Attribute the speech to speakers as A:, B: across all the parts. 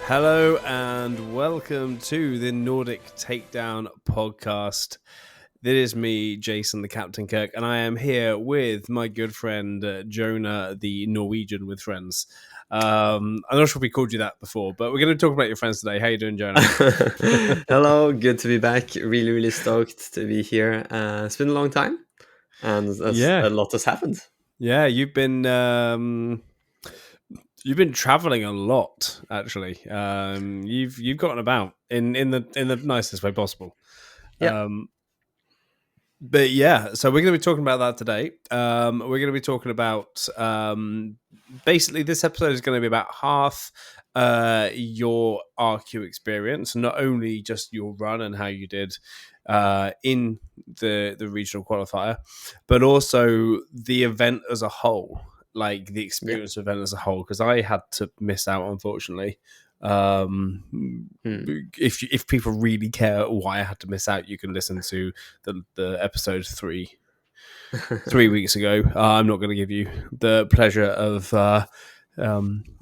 A: Hello and welcome to the Nordic Takedown podcast. This is me, Jason, the Captain Kirk, and I am here with my good friend Jonah, the Norwegian with friends. I'm not sure if we called you that before, but we're going to talk about your friends today. How you doing, Jonah?
B: Hello, good to be back. Really stoked to be here. It's been a long time, and a lot has happened.
A: Yeah, you've been traveling a lot, actually. You've gotten about in the nicest way possible.
B: Yeah.
A: But yeah, so we're going to be talking about that today. We're going to be talking about basically this episode is going to be about half your RQ experience, not only just your run and how you did in the regional qualifier, but also the event as a whole, like the experience event as a whole, because I had to miss out, unfortunately. If people really care why I had to miss out, you can listen to the episode 3 weeks ago. I'm not going to give you the pleasure of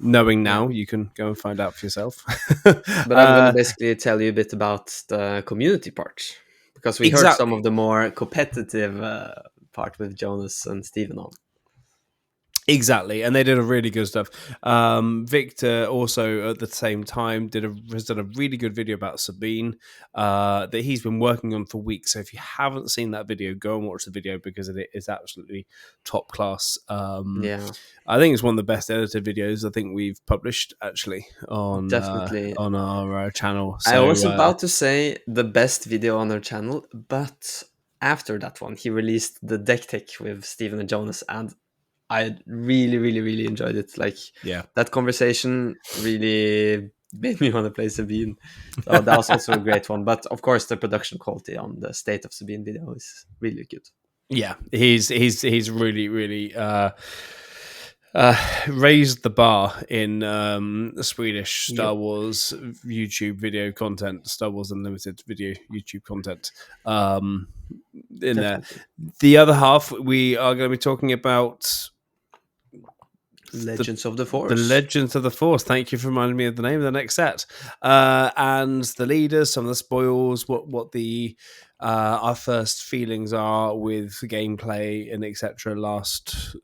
A: knowing now. You can go and find out for yourself.
B: But I'm going to basically tell you a bit about the community part, because we heard some of the more competitive part with Jonas and Steven on.
A: Exactly, and they did a really good stuff. Victor also at the same time has done a really good video about Sabine that he's been working on for weeks. So if you haven't seen that video, go and watch the video because it is absolutely top class. I think it's one of the best edited videos I think we've published actually on our channel. So,
B: I was about to say the best video on our channel, but after that one, he released the deck tech with Steven and Jonas, and I really enjoyed it. Like, that conversation really made me want to play Sabine. So that was also a great one. But of course, the production quality on the State of Sabine video is really good.
A: Yeah, he's really raised the bar in Swedish Star Wars YouTube video content, Star Wars Unlimited video YouTube content. In there, the other half, we are going to be talking about
B: Legends of the Force.
A: The Legends of the Force. Thank you for reminding me of the name of the next set. And the leaders, some of the spoils, what the our first feelings are with gameplay and etc. Last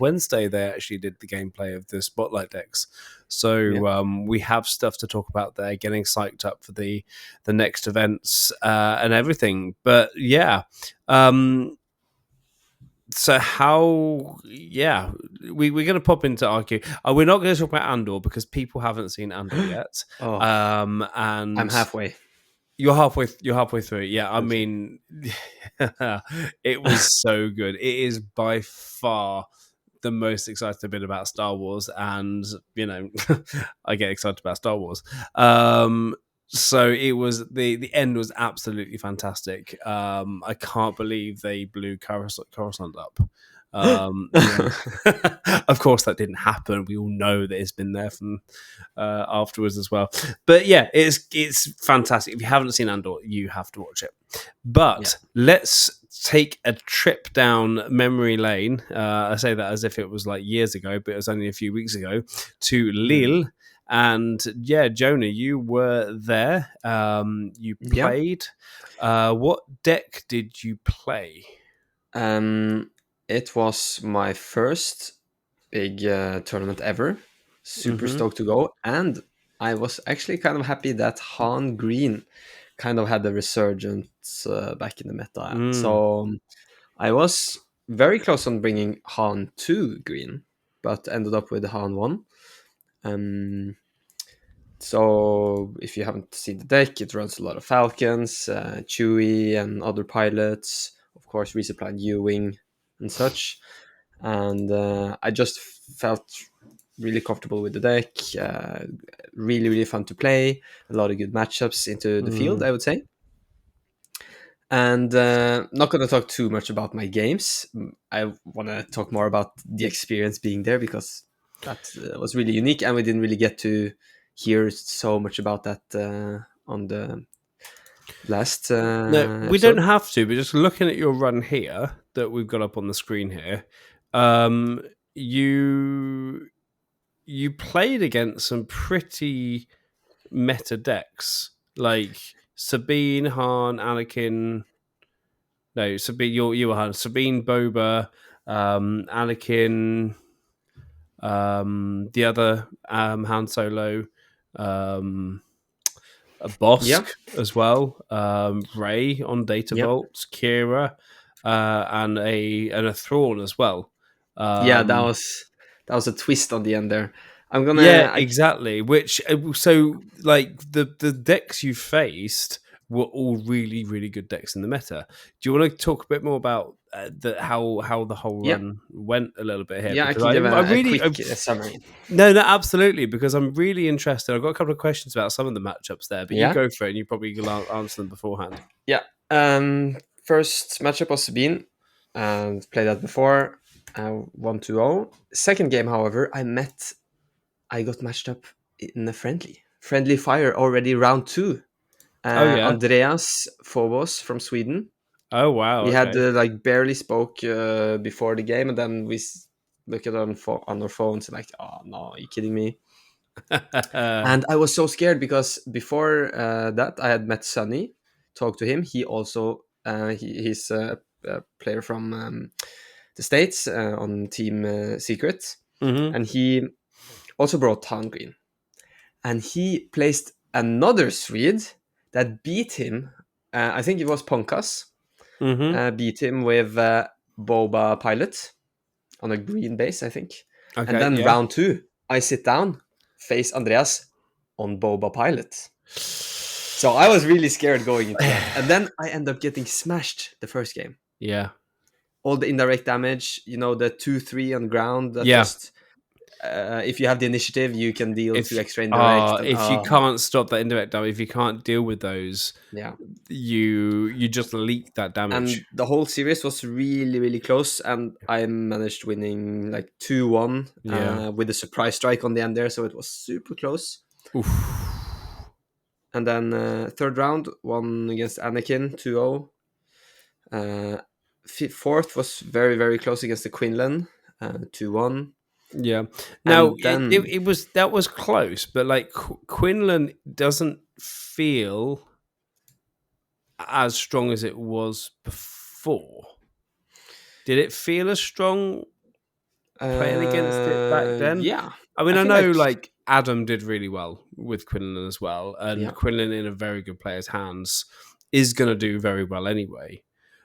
A: Wednesday they actually did the gameplay of the Spotlight decks. So we have stuff to talk about there, getting psyched up for the next events and everything. But yeah. So we're going to pop into RQ. We're not going to talk about Andor because people haven't seen Andor yet.
B: And I'm halfway.
A: You're halfway through. Yeah, I mean, it was so good. It is by far the most excited bit about Star Wars, and I get excited about Star Wars. So it was the end was absolutely fantastic. I can't believe they blew Coruscant up. Of course that didn't happen. We all know that it's been there from afterwards as well. But yeah, it's fantastic. If you haven't seen Andor, you have to watch it. But let's take a trip down memory lane. I say that as if it was like years ago, but it was only a few weeks ago, to Lille. And yeah, Jonah, you were there. You played. What deck did you play?
B: It was my first big tournament ever. Super stoked to go. And I was actually kind of happy that Han Green kind of had a resurgence back in the meta. So I was very close on bringing Han 2 Green, but ended up with Han 1. So if you haven't seen the deck, it runs a lot of Falcons, Chewie and other pilots, of course resupplied U-Wing and such. And I just felt really comfortable with the deck. Really fun to play. A lot of good matchups into the field, I would say. And not going to talk too much about my games. I want to talk more about the experience being there, because that was really unique, and we didn't really get to hear so much about that on the last
A: no, we don't have to, but just looking at your run here that we've got up on the screen here, you played against some pretty meta decks, like Sabine, Han, Anakin. No, Sabine, you were Han. Sabine, Boba, Anakin, the other Han Solo, a Bosk as well, Ray on Data Vault, Kira, and a Thrawn as well.
B: Yeah, that was a twist on the end there. I'm gonna
A: exactly. Which so like the decks you faced were all really really good decks in the meta. Do you want to talk a bit more about how the whole run went a little bit here?
B: Yeah,
A: Because
B: I can give a
A: really
B: quick summary.
A: No, absolutely. Because I'm really interested. I've got a couple of questions about some of the matchups there, but you go for it, and you probably answer them beforehand.
B: Yeah. First matchup was Sabine, and played that before. 1-2-0. Second game, however, I got matched up in a friendly fire already round 2. Andreas Phobos from Sweden.
A: Oh wow!
B: We had like barely spoke before the game, and then we looked at on our phones like, oh no, are you kidding me? And I was so scared because before that I had met Sunny, talked to him. He also he's a player from the States on Team Secret, and he also brought Town Green, and he placed another Swede that beat him. I think it was Ponkas. Beat him with Boba Pilot on a green base, I think.
A: Okay,
B: and then round 2, I sit down, face Andreas on Boba Pilot. So I was really scared going into that. And then I end up getting smashed the first game.
A: Yeah.
B: All the indirect damage, the 2-3 on ground. That just if you have the initiative, you can deal 2 extra indirect.
A: If you can't stop that indirect damage, if you can't deal with those, you just leak that damage.
B: And the whole series was really, really close, and I managed winning like 2-1 with a surprise strike on the end there, so it was super close.
A: Oof.
B: And then third round, won against Anakin 2-0. Fourth was very, very close against the Quinlan 2-1.
A: Yeah. Now that was close, but like Quinlan doesn't feel as strong as it was before. Did it feel as strong playing against it back then?
B: Yeah.
A: I mean, I know like Adam did really well with Quinlan as well, and Quinlan in a very good player's hands is going to do very well anyway.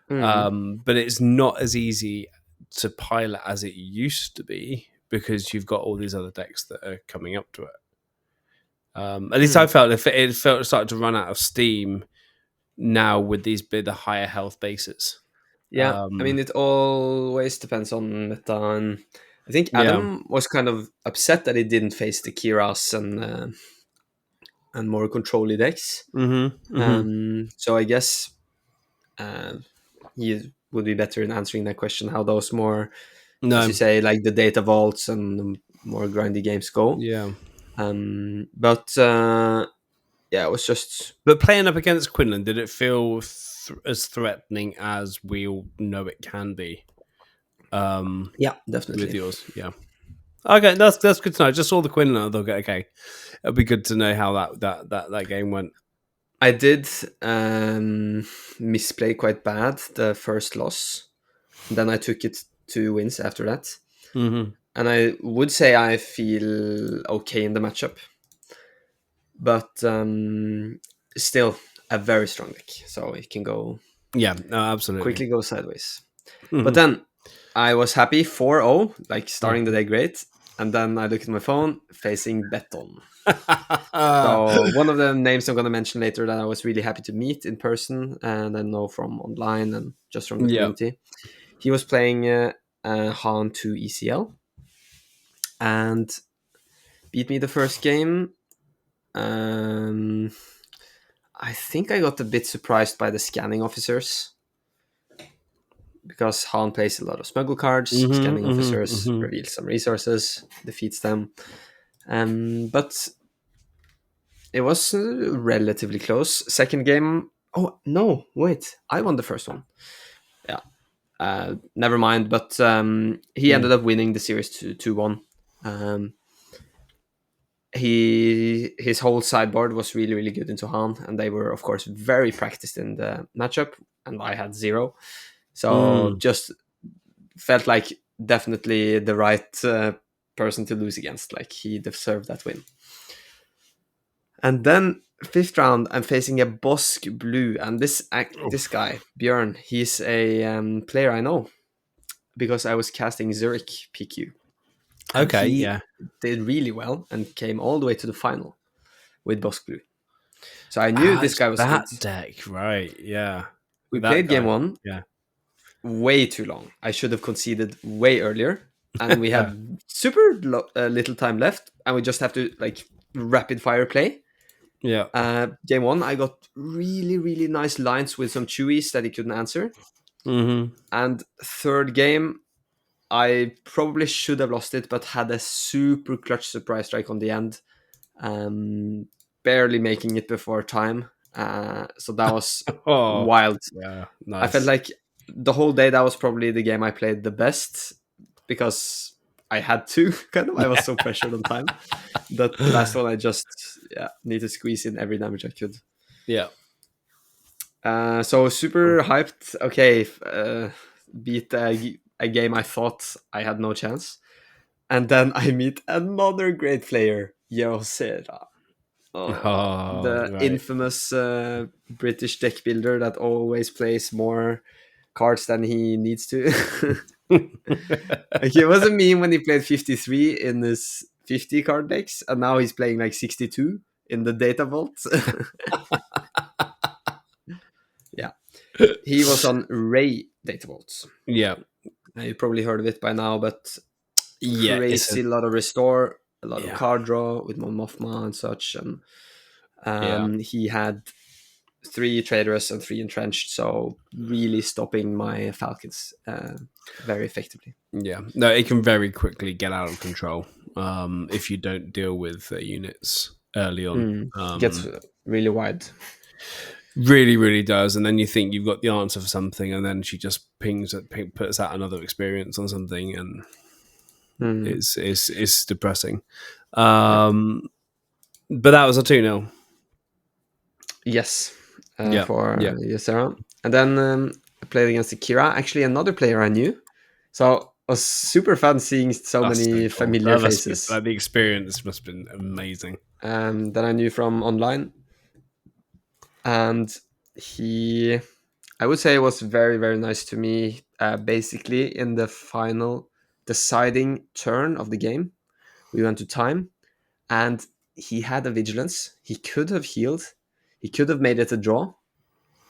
A: But it's not as easy to pilot as it used to be because you've got all these other decks that are coming up to it. At least I felt it started to run out of steam now with the higher health bases.
B: Yeah, I mean, it always depends on meta, and I think Adam was kind of upset that he didn't face the Kiras and more control-y decks. So I guess he would be better in answering that question, how those more, as you say, like the data vaults and the more grindy games go.
A: Yeah.
B: But it was just...
A: But playing up against Quinlan, did it feel as threatening as we all know it can be?
B: Yeah, definitely.
A: With yours, yeah. Okay, that's good to know. Just saw the Quinlan. I thought, okay, it'll be good to know how that game went.
B: I did misplay quite bad the first loss. Then I took it 2 wins after that. And I would say I feel okay in the matchup. But still a very strong deck. So it can go...
A: Yeah, absolutely.
B: Quickly go sideways. But then I was happy 4-0, like starting the day great. And then I looked at my phone, facing Beton. So one of the names I'm going to mention later that I was really happy to meet in person and I know from online and just from the community. He was playing Han 2 ECL and beat me the first game. I think I got a bit surprised by the scanning officers because Han plays a lot of smuggle cards. Scanning officers reveal some resources, defeats them. But it was relatively close. Second game... Oh, no, wait. I won the first one. Yeah. Never mind. But he ended up winning the series 2-1. his whole sideboard was really, really good into Han, and they were, of course, very practiced in the matchup, and I had 0. So just felt like definitely the right person to lose against. Like, he deserved that win. And then 5th round, I'm facing a Bosk blue, and this guy, Björn, he's a player I know because I was casting Zurich PQ. And he did really well and came all the way to the final with Bosk blue. So I knew this guy was
A: that
B: good.
A: deck, right? Yeah.
B: We played game 1.
A: Yeah.
B: Way too long. I should have conceded way earlier, and we had super little time left, and we just have to like rapid fire play.
A: Yeah.
B: Game 1, I got really, really nice lines with some chewies that he couldn't answer. And 3rd game, I probably should have lost it, but had a super clutch surprise strike on the end, barely making it before time. So that was wild.
A: Yeah, nice.
B: I felt like the whole day that was probably the game I played the best because I had to. Kind of, I was so pressured on time. That last one, I just need to squeeze in every damage I could.
A: Yeah.
B: So super hyped. Okay, beat a game I thought I had no chance, and then I meet another great player, Yosera. The infamous British deck builder that always plays more cards than he needs to. Like, it was a meme when he played 53 in his 50 card decks, and now he's playing like 62 in the data vault. Yeah, he was on Ray data vaults.
A: Yeah,
B: you probably heard of it by now, but crazy lot of restore, a lot of card draw with Mon Mothma and such, and he had 3 Traitorous and 3 Entrenched, so really stopping my Falcons very effectively.
A: Yeah, no, it can very quickly get out of control if you don't deal with units early on.
B: It gets really wide.
A: Really, really does. And then you think you've got the answer for something, and then she just puts out another experience on something, and it's depressing. But that was a 2-0.
B: Yes. For Yosera. And then I played against Akira, actually another player I knew. So it was super fun seeing so many familiar faces.
A: The experience must have been amazing.
B: That I knew from online. And he, I would say, was very, very nice to me. Basically, in the final deciding turn of the game, we went to time, and he had a vigilance. He could have healed. He could have made it a draw,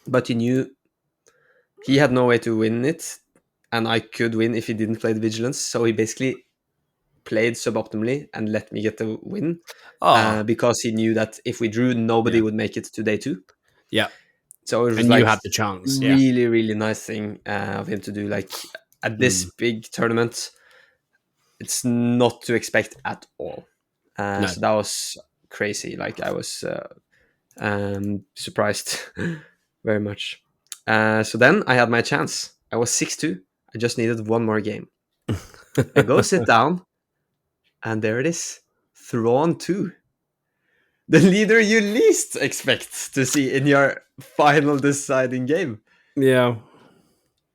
B: but he knew he had no way to win it, and I could win if he didn't play the vigilance. So he basically played suboptimally and let me get the win because he knew that if we drew, nobody would make it to day 2.
A: Yeah.
B: So it was
A: you had the chance.
B: Really, really nice thing of him to do. Like, at this big tournament, it's not to expect at all. No. So that was crazy. Like, I was surprised very much. So then I had my chance. I was 6-2. I just needed one more game. I go sit down, and there it is. Thrawn 2. The leader you least expect to see in your final deciding game.
A: Yeah.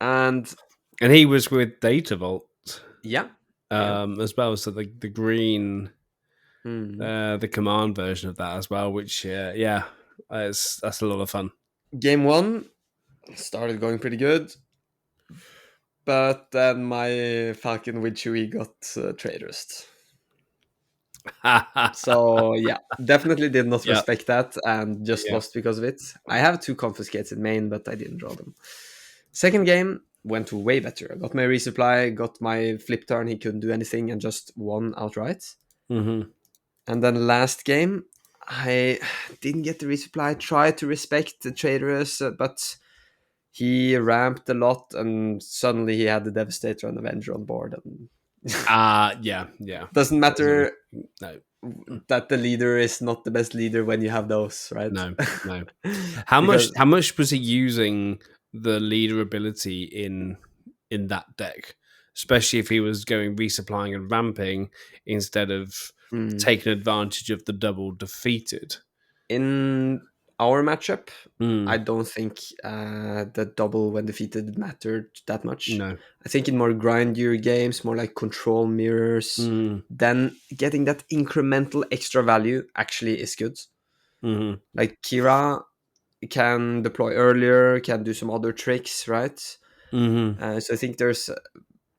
A: And he was with Data Vault.
B: Yeah.
A: As well. So the green, the command version of that as well, which, that's a lot of fun.
B: Game 1 started going pretty good. But then my Falcon with Chewie got Traitorous. So definitely did not respect that and just lost because of it. I have 2 confiscates in main, but I didn't draw them. Second game went way better. I got my resupply, got my flip turn, he couldn't do anything, and just won outright. And then last game, I didn't get the resupply. Tried to respect the Traitorous, but he ramped a lot, and suddenly he had the Devastator and Avenger on board. And doesn't matter that the leader is not the best leader when you have those, right?
A: No. How much was he using the leader ability in that deck? especially if he was going resupplying and ramping instead of taking advantage of the double defeated.
B: In our matchup,
A: Mm.
B: I don't think the double when defeated mattered that much.
A: No.
B: I think in more grindier games, more like control mirrors, then getting that incremental extra value actually is good.
A: Mm-hmm.
B: Like Kira can deploy earlier, can do some other tricks, right?
A: Mm-hmm.
B: So I think there's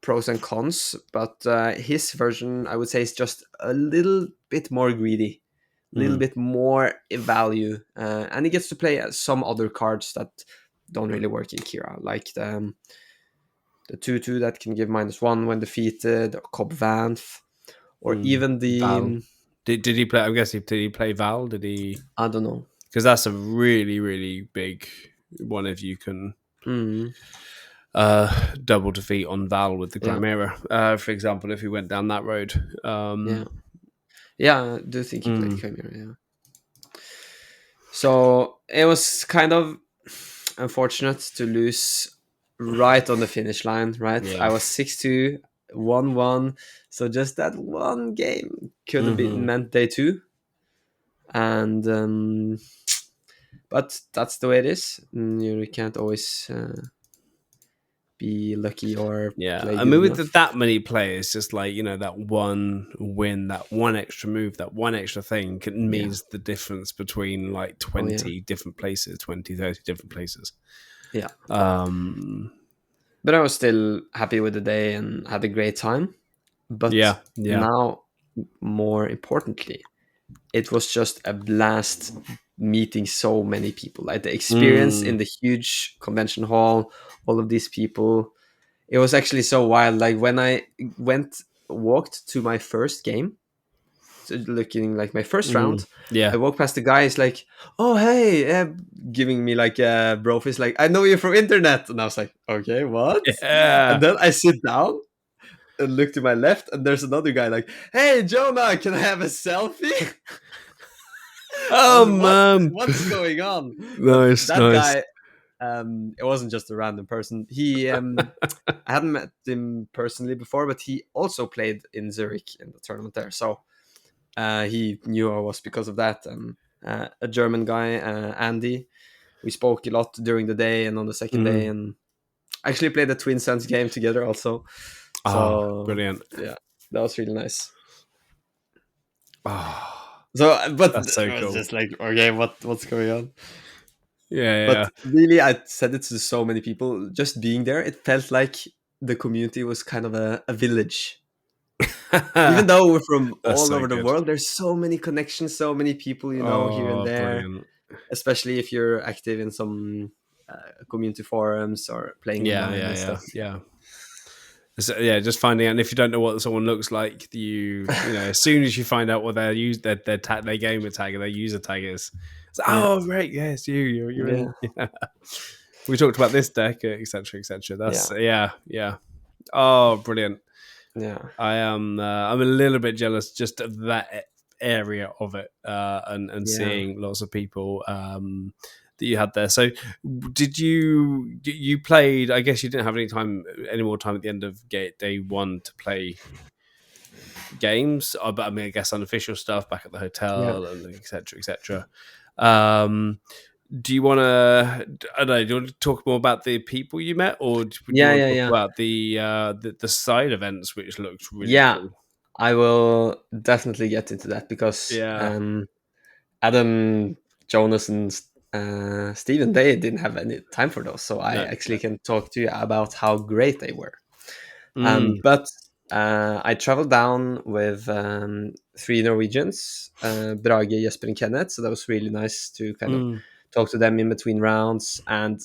B: pros and cons, but his version, I would say, is just a little bit more greedy, a little bit more value, and he gets to play some other cards that don't really work in Kira, like the 2/2 that can give -1 when defeated, or Cobb Vanth, or even
A: Val.
B: the
A: Did he play? I guess did he play Val? Did he?
B: I don't know.
A: Because that's a really, really big one if you can double defeat on Val with the Chimera. For example, if he went down that road.
B: Yeah, I do think he played Chimera, yeah. So it was kind of unfortunate to lose right on the finish line, right?
A: Yeah.
B: I was 6-2, 1-1. So just that one game could have been meant day 2. And but that's the way it is. You can't always be lucky or play
A: I
B: good
A: mean,
B: enough.
A: with that many players, just like, that one win, that one extra move, that one extra thing means the difference between like 20 different places, 20, 30 different places.
B: Yeah. But I was still happy with the day and had a great time. But now, more importantly, it was just a blast meeting so many people. Like the experience in the huge convention hall, all of these people. It was actually so wild. Like when I walked to my first game, so looking like my first round, I walked past the guy. He's like, "Oh hey," giving me like a bro fist. Like, "I know you from internet," and I was like, "Okay, what?" And then I sit down and look to my left, and there's another guy like, "Hey Jonah, can I have a selfie?"
A: Oh man,
B: what's going on?
A: Nice,
B: that
A: nice.
B: guy, it wasn't just a random person. He I hadn't met him personally before, but he also played in Zurich in the tournament there, so he knew I was because of that. And a German guy, Andy, we spoke a lot during the day and on the second day, and actually played the Twin Suns game together also. So
A: brilliant.
B: Yeah, that was really nice.
A: Oh,
B: so but
A: that's so
B: it was
A: cool.
B: just like, okay, what's going on?
A: Yeah.
B: But really, I said it to so many people. Just being there, it felt like the community was kind of a village. Even though we're from all over the world, there's so many connections, so many people here and there.
A: Brilliant.
B: Especially if you're active in some community forums or playing online and stuff.
A: So, just finding out. And if you don't know what someone looks like, as soon as you find out what their gamer tag or their user tag is, it's oh right, yes, you're in. Yeah. We talked about this deck, etc., etc. That's Oh, brilliant.
B: Yeah,
A: I am. I'm a little bit jealous just of that area of it, and seeing lots of people that you had there. So, did you played? I guess you didn't have any more time at the end of day 1 to play games, but I mean, I guess unofficial stuff back at the hotel and etc. etc. Do you want to? I don't know. Do you want to talk more about the people you met, or do you want to talk about the side events, which looked really cool?
B: I will definitely get into that because Adam, Jonas, and Steven, they didn't have any time for those, so I actually can talk to you about how great they were. But I traveled down with 3 Norwegians, Brage, Jesper, and Kenneth, so that was really nice to kind of talk to them in between rounds. And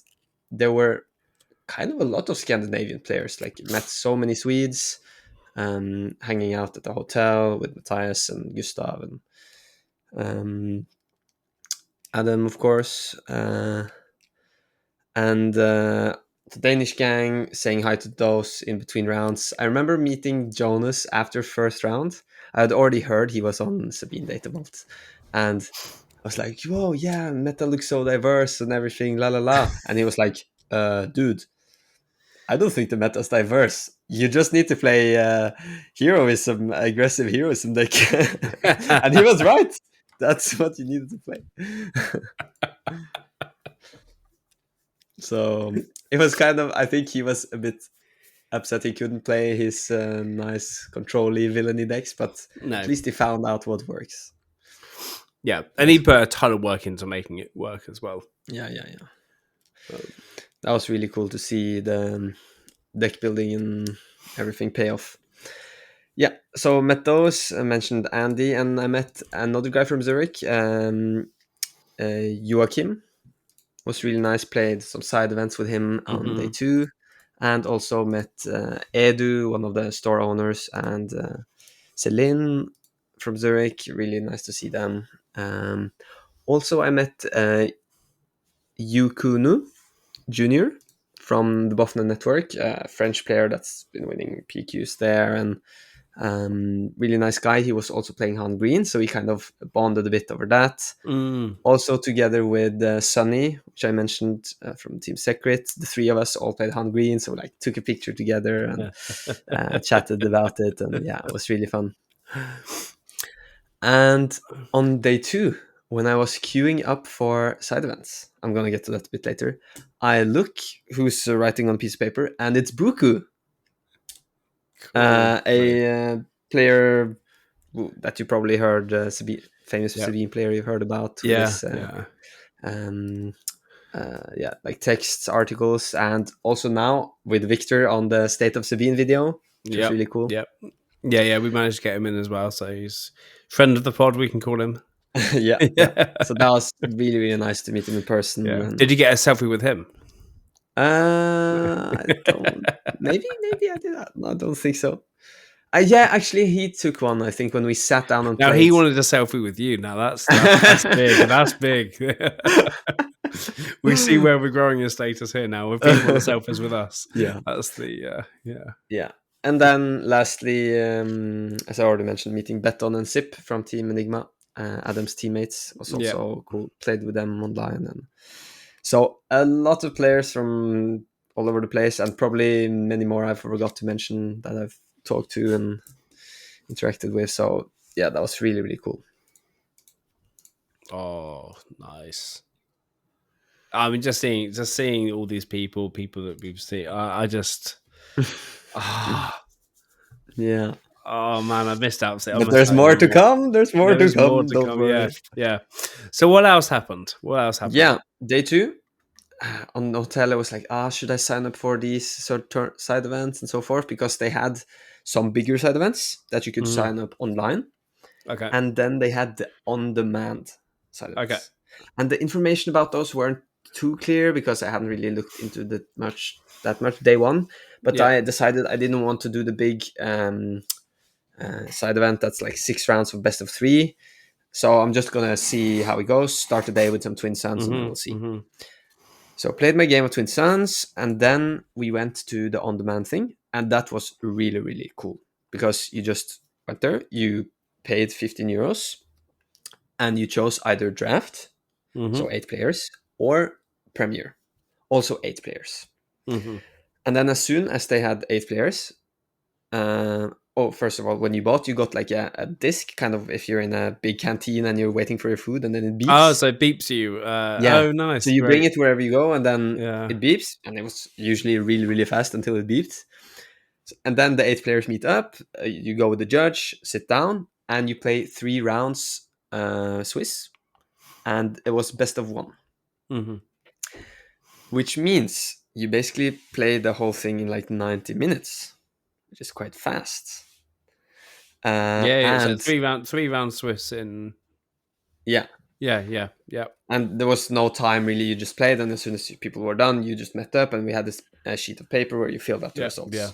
B: there were kind of a lot of Scandinavian players. Like, met so many Swedes, hanging out at the hotel with Matthias and Gustav and Adam, of course, and the Danish gang, saying hi to those in between rounds. I remember meeting Jonas after first round. I had already heard he was on Sabine Data Vault, and I was like, "Whoa, yeah, meta looks so diverse and everything, la la la." And he was like, "Dude, I don't think the meta is diverse. You just need to play heroism, aggressive heroism deck. And he was right. That's what you needed to play. So it was kind of, I think he was a bit upset he couldn't play his nice control-y villainy decks, but at least he found out what works.
A: Yeah, and he put a ton of work into making it work as well.
B: Yeah. That was really cool to see the deck building and everything pay off. Yeah, so met those. I mentioned Andy, and I met another guy from Zurich, Joachim. Was really nice. Played some side events with him on day 2, and also met Edu, one of the store owners, and Celine from Zurich. Really nice to see them. Also, I met Yukunu Junior from the Bofna Network, a French player that's been winning PQs there, and really nice guy. He was also playing Han Green, so we kind of bonded a bit over that. Also together with Sunny, which I mentioned from Team Secret, the 3 of us all played Han Green, so like took a picture together and chatted about it, and yeah, it was really fun. And on day 2, when I was queuing up for side events, I'm gonna get to that a bit later, I look who's writing on a piece of paper, and it's Buku. Cool. A player that you probably heard, famous Sabine player you've heard about. Like texts, articles, and also now with Victor on the State of Sabine video, which is really cool.
A: Yeah, we managed to get him in as well, so he's friend of the pod, we can call him.
B: yeah. So that was really, really nice to meet him in person.
A: Yeah. Did you get a selfie with him?
B: I don't. Maybe I did that. No, I don't think so. Yeah, actually, he took one. I think when we sat down and
A: now
B: played.
A: He wanted a selfie with you. Now that's big. That's big. We see where we're growing in status here now. If people want selfies with us, that's the
B: yeah. And then lastly, as I already mentioned, meeting Beton and Sip from Team Enigma, Adam's teammates, was also cool. Played with them online, and so a lot of players from all over the place, and probably many more I forgot to mention that I've talked to and interacted with. So yeah, that was really, really cool.
A: Oh, nice. I mean, just seeing all these people that we've seen, I just
B: yeah.
A: Oh man, I missed out.
B: But there's more to come. There's more to come. Don't worry.
A: Yeah. So what else happened?
B: Yeah, day 2 on the hotel, I was like, should I sign up for these side events and so forth? Because they had some bigger side events that you could sign up online.
A: Okay.
B: And then they had the on-demand side events.
A: Okay.
B: And the information about those weren't too clear because I hadn't really looked into that much day 1. But I decided I didn't want to do the big side event that's like 6 rounds of best of 3. So I'm just going to see how it goes. Start the day with some Twin Suns and then we'll see. So played my game of Twin Suns, and then we went to the on-demand thing, and that was really, really cool because you just went there, you paid 15 euros, and you chose either draft, so 8 players, or Premier, also 8 players. And then as soon as they had 8 players, first of all, when you bought, you got like a disc, kind of if you're in a big canteen and you're waiting for your food, and then it beeps.
A: Oh, so it beeps you. Oh, nice.
B: So you bring it wherever you go, and then it beeps, and it was usually really, really fast until it beeped. And then the 8 players meet up. You go with the judge, sit down, and you play 3 rounds Swiss, and it was best of 1. Which means you basically play the whole thing in like 90 minutes, which is quite fast.
A: So 3 round Swiss in. Yeah.
B: And there was no time really. You just played, and as soon as people were done, you just met up, and we had this sheet of paper where you filled out the results. Yeah.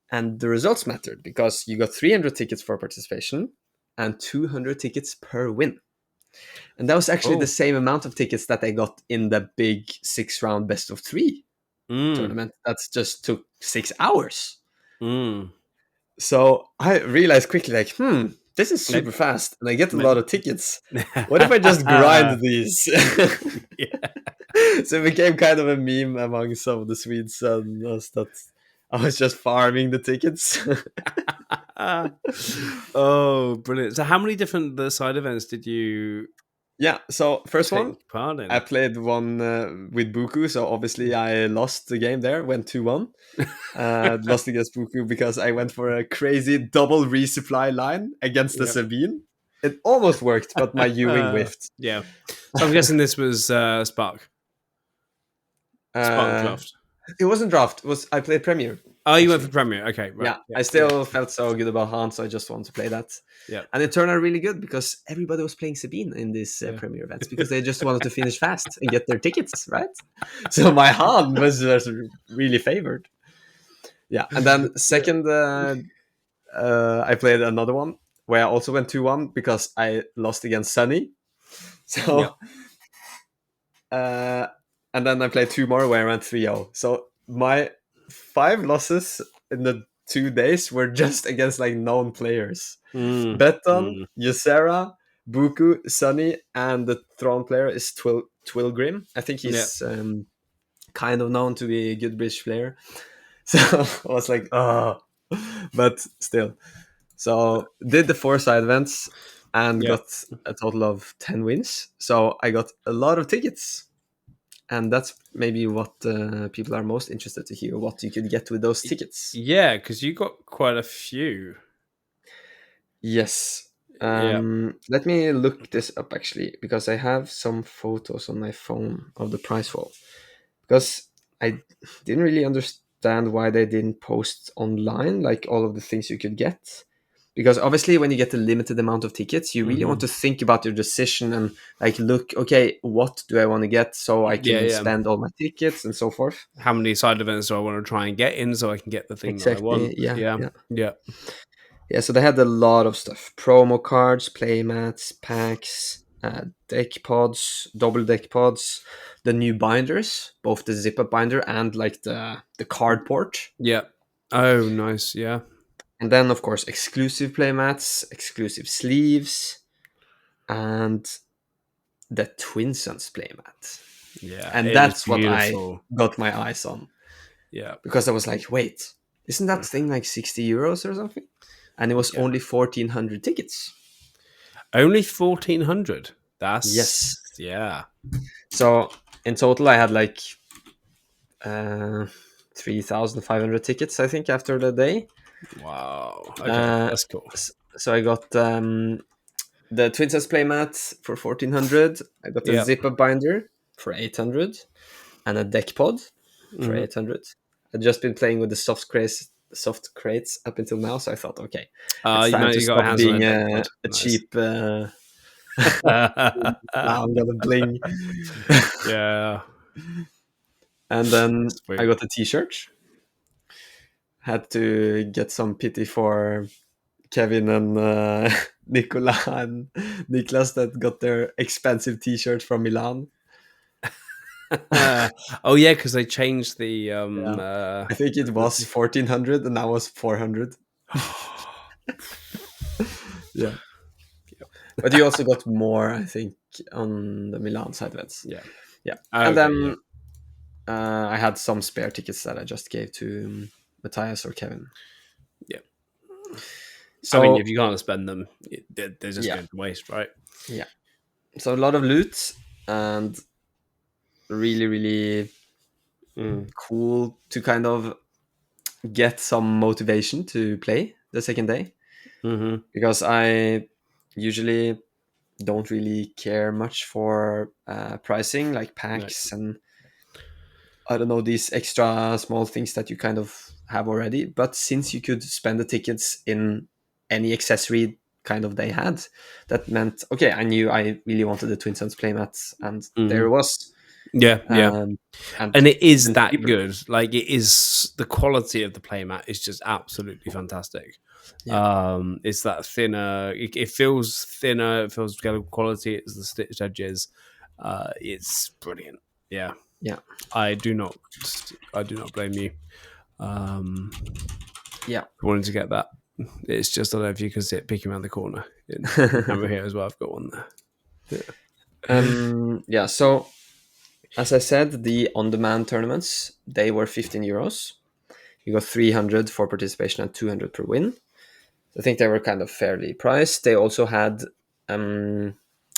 B: And the results mattered because you got 300 tickets for participation and 200 tickets per win. And that was actually the same amount of tickets that I got in the big 6 round best of 3 tournament. That just took 6 hours. So I realized quickly, like, this is super fast, and I get a lot of tickets. What if I just grind these? So it became kind of a meme among some of the Swedes and us that I was just farming the tickets.
A: Oh, brilliant! So, how many different side events did you?
B: Yeah, so first one,
A: take part in?
B: I played one with Buku, so obviously I lost the game there, went 2-1. Lost against Buku because I went for a crazy double resupply line against the
A: Yep.
B: Sabine. It almost worked, but my U-wing whiffed.
A: Yeah. So I'm guessing this was Spark. Spark Draft.
B: It wasn't draft. I played Premier.
A: Oh, you went for Premier. Okay, right.
B: Yeah, I still felt so good about Han, so I just wanted to play that.
A: Yeah.
B: And it turned out really good because everybody was playing Sabine in these Premier events because they just wanted to finish fast and get their tickets, right? So my Han was really favored. Yeah, and then second, I played another one where I also went 2-1 because I lost against Sunny. So, and then I played 2 more where I went 3-0. So my 5 losses in the 2 days were just against like known players. Beton, Ysera, Buku, Sunny, and the Throne player is Twilgrim. I think he's kind of known to be a good British player. So I was like, oh, but still. So did the 4 side events and got a total of 10 wins. So I got a lot of tickets. And that's maybe what people are most interested to hear, what you could get with those tickets.
A: Yeah, because you got quite a few.
B: Yes. Let me look this up, actually, because I have some photos on my phone of the prize wall. Because I didn't really understand why they didn't post online, like all of the things you could get. Because obviously when you get a limited amount of tickets, you really want to think about your decision and like look, okay, what do I want to get so I can spend all my tickets and so forth.
A: How many side events do I want to try and get in so I can get the thing that I want?
B: Yeah, so they had a lot of stuff. Promo cards, playmats, packs, deck pods, double deck pods, the new binders, both the zip-up binder and like the card port.
A: Yeah. Oh, nice, yeah.
B: And then, of course, exclusive playmats, exclusive sleeves, and the Twin Suns playmat.
A: Yeah.
B: And that's what I got my eyes on.
A: Yeah.
B: Because I was like, wait, isn't that thing like 60 euros or something? And it was only 1,400 tickets.
A: Only 1,400? That's...
B: Yes.
A: Yeah.
B: So, in total, I had like 3,500 tickets, I think, after the day.
A: Wow. Okay, that's cool.
B: So I got the Twin Suns playmat for 1,400. I got a zip-up binder for 800 and a deck pod for 800. I'd just been playing with the soft crates up until now, so I thought, okay, it's time to stop being a cheap. Now I'm gonna bling.
A: Yeah.
B: And then I got a T-shirt. Had to get some pity for Kevin and Nicola and Niklas that got their expensive T-shirt from Milan.
A: Oh yeah, because they changed the.
B: I think it was 1,400 and now was 400. Yeah. But you also got more, I think, on the Milan side events. Yeah. And then I had some spare tickets that I just gave to Matthias or Kevin.
A: Yeah.
B: So,
A: I mean, if you can't spend them, they're just going to waste, right?
B: Yeah. So a lot of loot and really, really cool to kind of get some motivation to play the second day. Because I usually don't really care much for pricing, like packs and I don't know, these extra small things that you kind of have already. But since you could spend the tickets in any accessory kind of they had, that meant, okay, I knew I really wanted the Twin Suns playmats and there it was.
A: And it is that cheaper. Good. Like it is, the quality of the playmat is just absolutely fantastic. It's that thinner, it feels thinner, it feels good quality, it's the stitched edges. It's brilliant. Yeah. I do not blame you. Wanting to get that. It's just, I don't know if you can see it peeking around the corner. Over here as well, I've got one there.
B: So as I said, the on-demand tournaments, they were 15 euros. You got 300 for participation and 200 per win. I think they were kind of fairly priced. They also had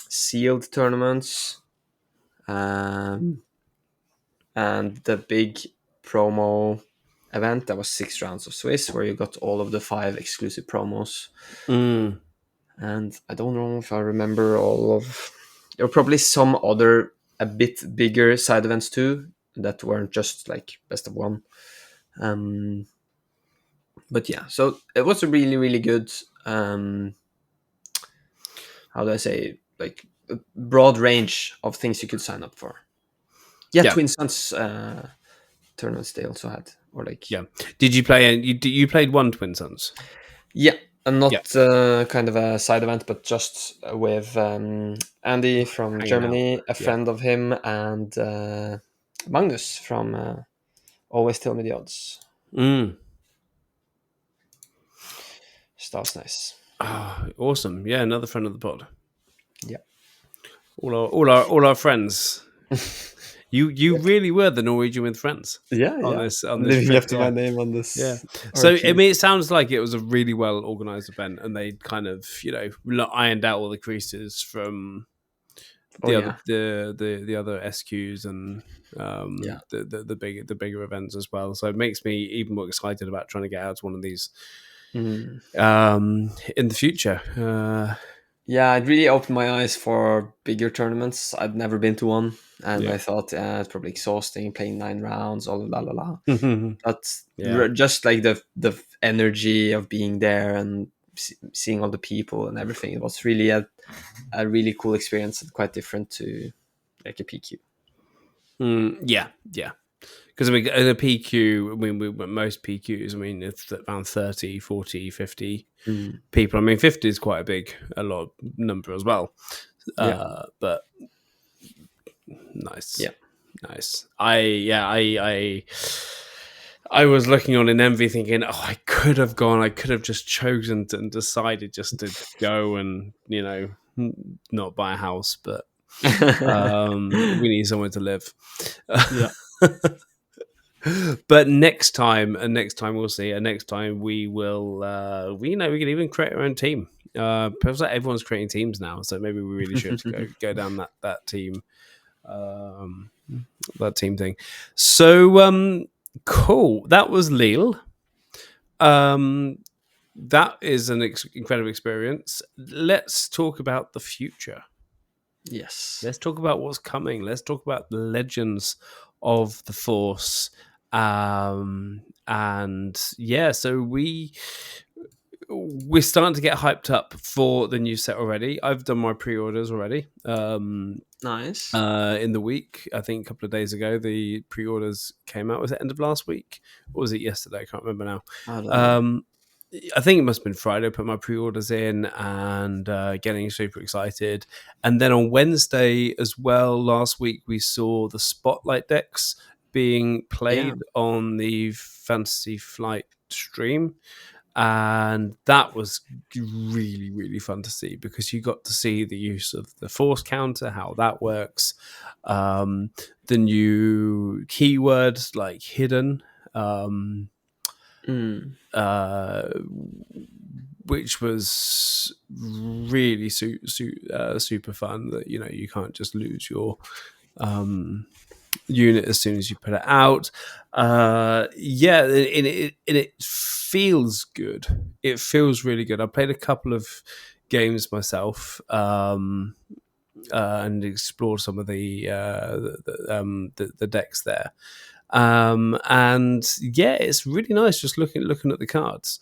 B: sealed tournaments, and the big promo event that was 6 rounds of Swiss, where you got all of the 5 exclusive promos. And I don't know if I remember all of. There were probably some other a bit bigger side events too that weren't just like best of one. But yeah, so it was a really, really good. How do I say, like a broad range of things you could sign up for. Yeah, Twin Suns tournaments they also had, or like.
A: Did you play? You played one Twin Suns?
B: Yeah, and not kind of a side event, but just with Andy from
A: Hanging
B: Germany,
A: out.
B: a friend of him, and Magnus from Always Tell Me the Odds. So that was nice.
A: Oh, awesome! Yeah, another friend of the pod.
B: Yeah,
A: all our friends. You really were the Norwegian with friends.
B: On
A: this
B: living
A: trip.
B: up to my name on this.
A: Yeah. So I mean, it sounds like it was a really well organized event, and they kind of ironed out all the creases from the other SQs and the bigger events as well. So it makes me even more excited about trying to get out to one of these in the future.
B: Yeah, it really opened my eyes for bigger tournaments. I'd never been to one, and I thought it's probably exhausting playing 9 rounds, all la la la. But just like the energy of being there and seeing all the people and everything, it was really a really cool experience and quite different to like a PQ.
A: Yeah. Because I mean, in a PQ, I mean, most PQs, I mean, it's around 30, 40, 50 people. I mean, 50 is quite a lot number as well. But nice.
B: Yeah.
A: Nice. I was looking on in envy thinking, I could have gone. I could have just chosen and decided just to go and, not buy a house, but we need somewhere to live.
B: Yeah.
A: But next time we'll see. And next time we will, we can even create our own team. Perhaps like everyone's creating teams now, so maybe we really should go down that team, that team thing. So cool. That was Lille. That is an incredible experience. Let's talk about the future.
B: Yes.
A: Let's talk about what's coming. Let's talk about the legends of the Force. So we're starting to get hyped up for the new set already. I've done my pre-orders already.
B: Nice.
A: In the week, I think a couple of days ago, the pre-orders came out. Was it end of last week? Or was it yesterday? I can't remember now.
B: I don't know.
A: I think it must have been Friday. I put my pre-orders in and getting super excited. And then on Wednesday as well, last week, we saw the Spotlight decks being played on the Fantasy Flight stream. And that was really, really fun to see because you got to see the use of the force counter, how that works, the new keywords like hidden, which was really super fun. That you can't just lose your unit as soon as you put it out. It feels good. It feels really good. I played a couple of games myself and explored some of the decks there. It's really nice just looking at the cards.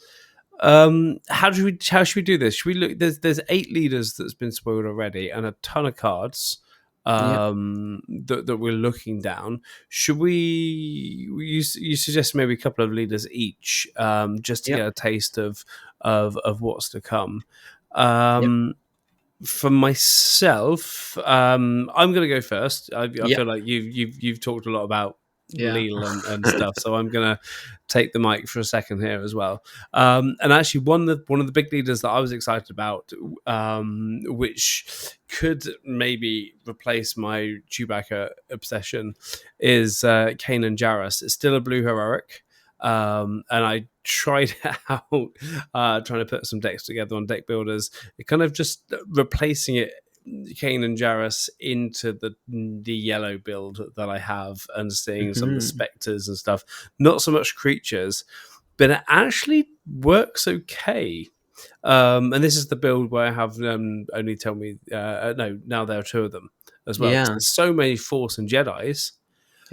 A: How should we do this? Should we look? There's 8 leaders that's been spoiled already, and a ton of cards that we're looking down. Should we? You suggest maybe a couple of leaders each, just to get a taste of what's to come. For myself, I'm going to go first. I feel like you've talked a lot about Lille and stuff. So I'm gonna take the mic for a second here as well. And actually, one of the big leaders that I was excited about, which could maybe replace my Chewbacca obsession, is Kanan Jarrus. It's still a blue heroic. And I tried out trying to put some decks together on deck builders. It kind of just replacing it, Kanan Jarrus, into the yellow build that I have, and seeing some of the specters and stuff. Not so much creatures, but it actually works okay. And this is the build where I have only tell me no. Now there are two of them as well. There's so many Force and Jedis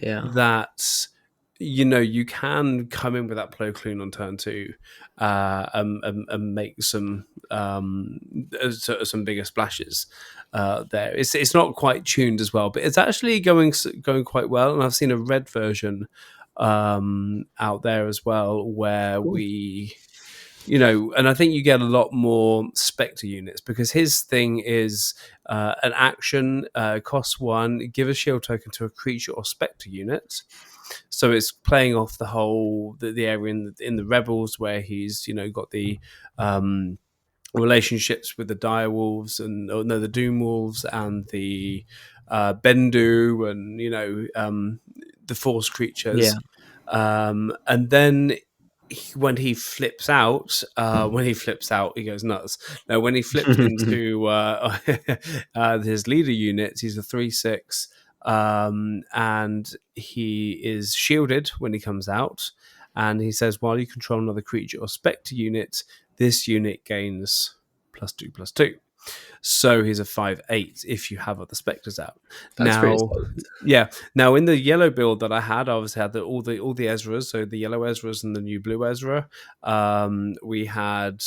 A: that you can come in with that Plo Koon on turn 2 and make some bigger splashes there. It's not quite tuned as well, but it's actually going quite well. And I've seen a red version out there as well, where we, and I think you get a lot more Spectre units, because his thing is an action, cost 1, give a shield token to a creature or Spectre unit. So it's playing off the whole the area in the Rebels, where he's got the relationships with the dire wolves and the doom wolves and the Bendu and the Force creatures, and then when he flips out, he goes nuts. Now, when he flips into his leader units, he's a 3/6. And he is shielded when he comes out, and he says, while you control another creature or Spectre unit, this unit gains +2/+2. So he's a 5/8 if you have other Spectres out.
B: That's pretty solid.
A: Yeah. Now, in the yellow build that I had, I obviously had all the Ezras, so the yellow Ezras and the new blue Ezra. We had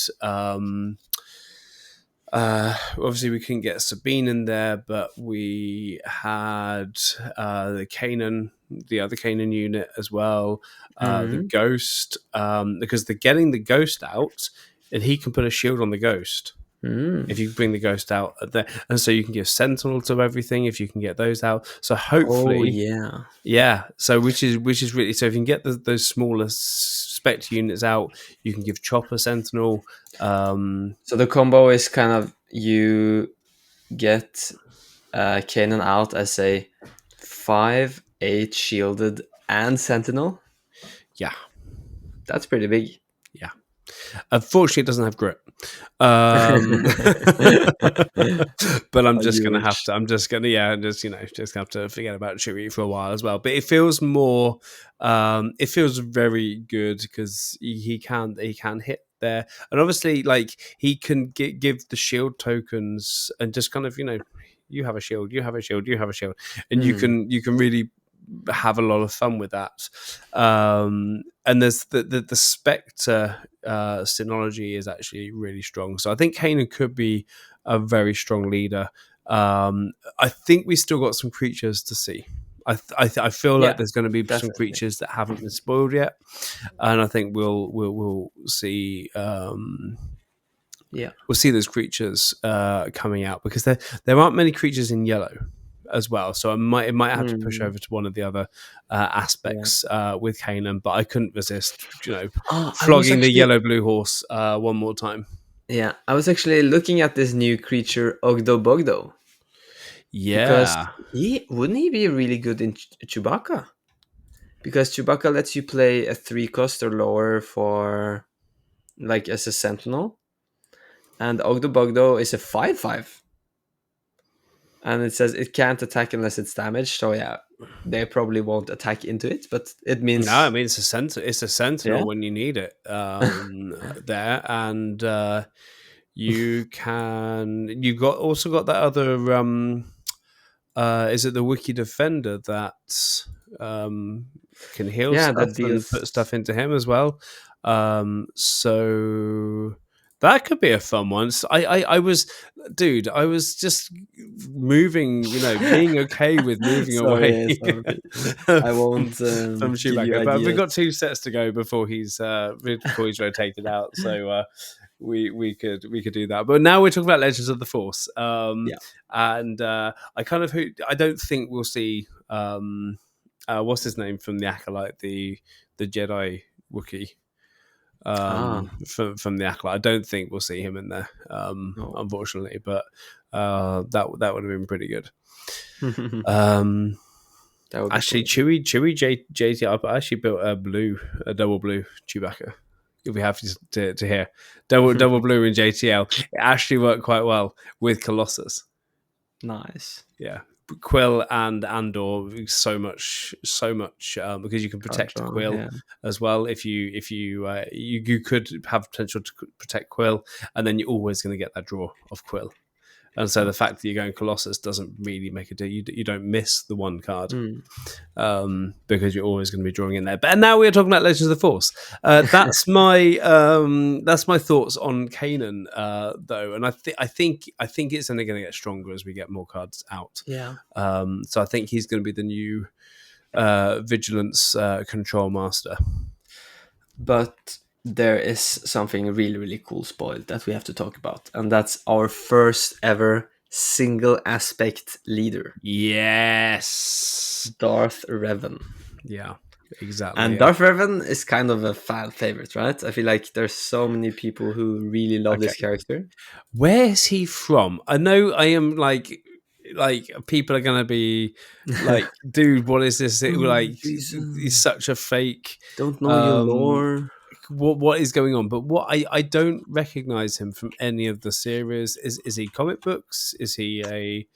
A: obviously we couldn't get Sabine in there, but we had the other Kanan unit as well, the Ghost, because they're getting the Ghost out, and he can put a shield on the Ghost if you bring the Ghost out there, and so you can give Sentinel to everything if you can get those out. So hopefully, so which is really, so if you can get those smaller Spectre units out, you can give Chopper Sentinel.
B: So the combo is kind of, you get Kanan out as a 5/8 shielded and Sentinel.
A: Yeah,
B: that's pretty big.
A: Yeah, unfortunately, it doesn't have grip. But I'm just gonna have to. just have to forget about Chewie for a while as well. But it feels more. It feels very good because he can hit there, and obviously, like, he can give the shield tokens and just kind of, you have a shield, you have a shield, you have a shield, and you can really have a lot of fun with that. And there's the Spectre synology is actually really strong. So I think Kanan could be a very strong leader. I think we still got some creatures to see. I feel like there's going to be some creatures that haven't been spoiled yet, and I think we'll see. We'll see those creatures coming out, because there aren't many creatures in yellow as well, so it might have to push over to one of the other aspects with Kanan, but I couldn't resist flogging the yellow blue horse one more time.
B: Yeah, I was actually looking at this new creature, Ogdo Bogdo.
A: Because
B: wouldn't he be really good in Chewbacca? Because Chewbacca lets you play a 3-cost or lower for, like, as a Sentinel, and Ogdo Bogdo is a 5/5. And it says it can't attack unless it's damaged. So yeah, they probably won't attack into it, but it means
A: it's a sentinel when you need it there, and you've also got that other is it the Wiki Defender that can heal stuff and put stuff into him as well. So that could be a fun one. I was just moving, being okay with moving away.
B: I won't
A: from Chewbacca, but we've got 2 sets to go before he's rotated out. So we could do that. But now we're talking about Legends of the Force, and I don't think we'll see what's his name from the Acolyte, the Jedi Wookiee. From the Acolyte. I don't think we'll see him in there,
B: No.
A: unfortunately, but that would have been pretty good.
B: That would
A: Actually,
B: be cool.
A: Chewie JT. I actually built a double blue Chewbacca. You'll be happy to hear double blue in JTL. It actually worked quite well with Colossus.
B: Nice.
A: Yeah, Quill and Andor so much because you can protect Quill as well. If you could have potential to protect Quill, and then you're always going to get that draw of Quill. And so the fact that you're going Colossus doesn't really make a deal. You don't miss the one card because you're always going to be drawing in there. But now we're talking about Legends of the Force. That's my thoughts on Kanan, though, and I think it's only going to get stronger as we get more cards out.
B: Yeah.
A: So I think he's going to be the new Vigilance Control Master.
B: But there is something really, really cool spoiled that we have to talk about, and that's our first ever single aspect leader.
A: Yes,
B: Darth Revan.
A: Yeah, exactly.
B: And Darth Revan is kind of a fan favorite, right? I feel like there's so many people who really love this character.
A: Where is he from? I know I am like people are gonna be like, dude, what is this? Like, he's such a fake.
B: Don't know your lore.
A: What is going on? But what I don't recognize him from any of the series. Is he comic books? Is he a?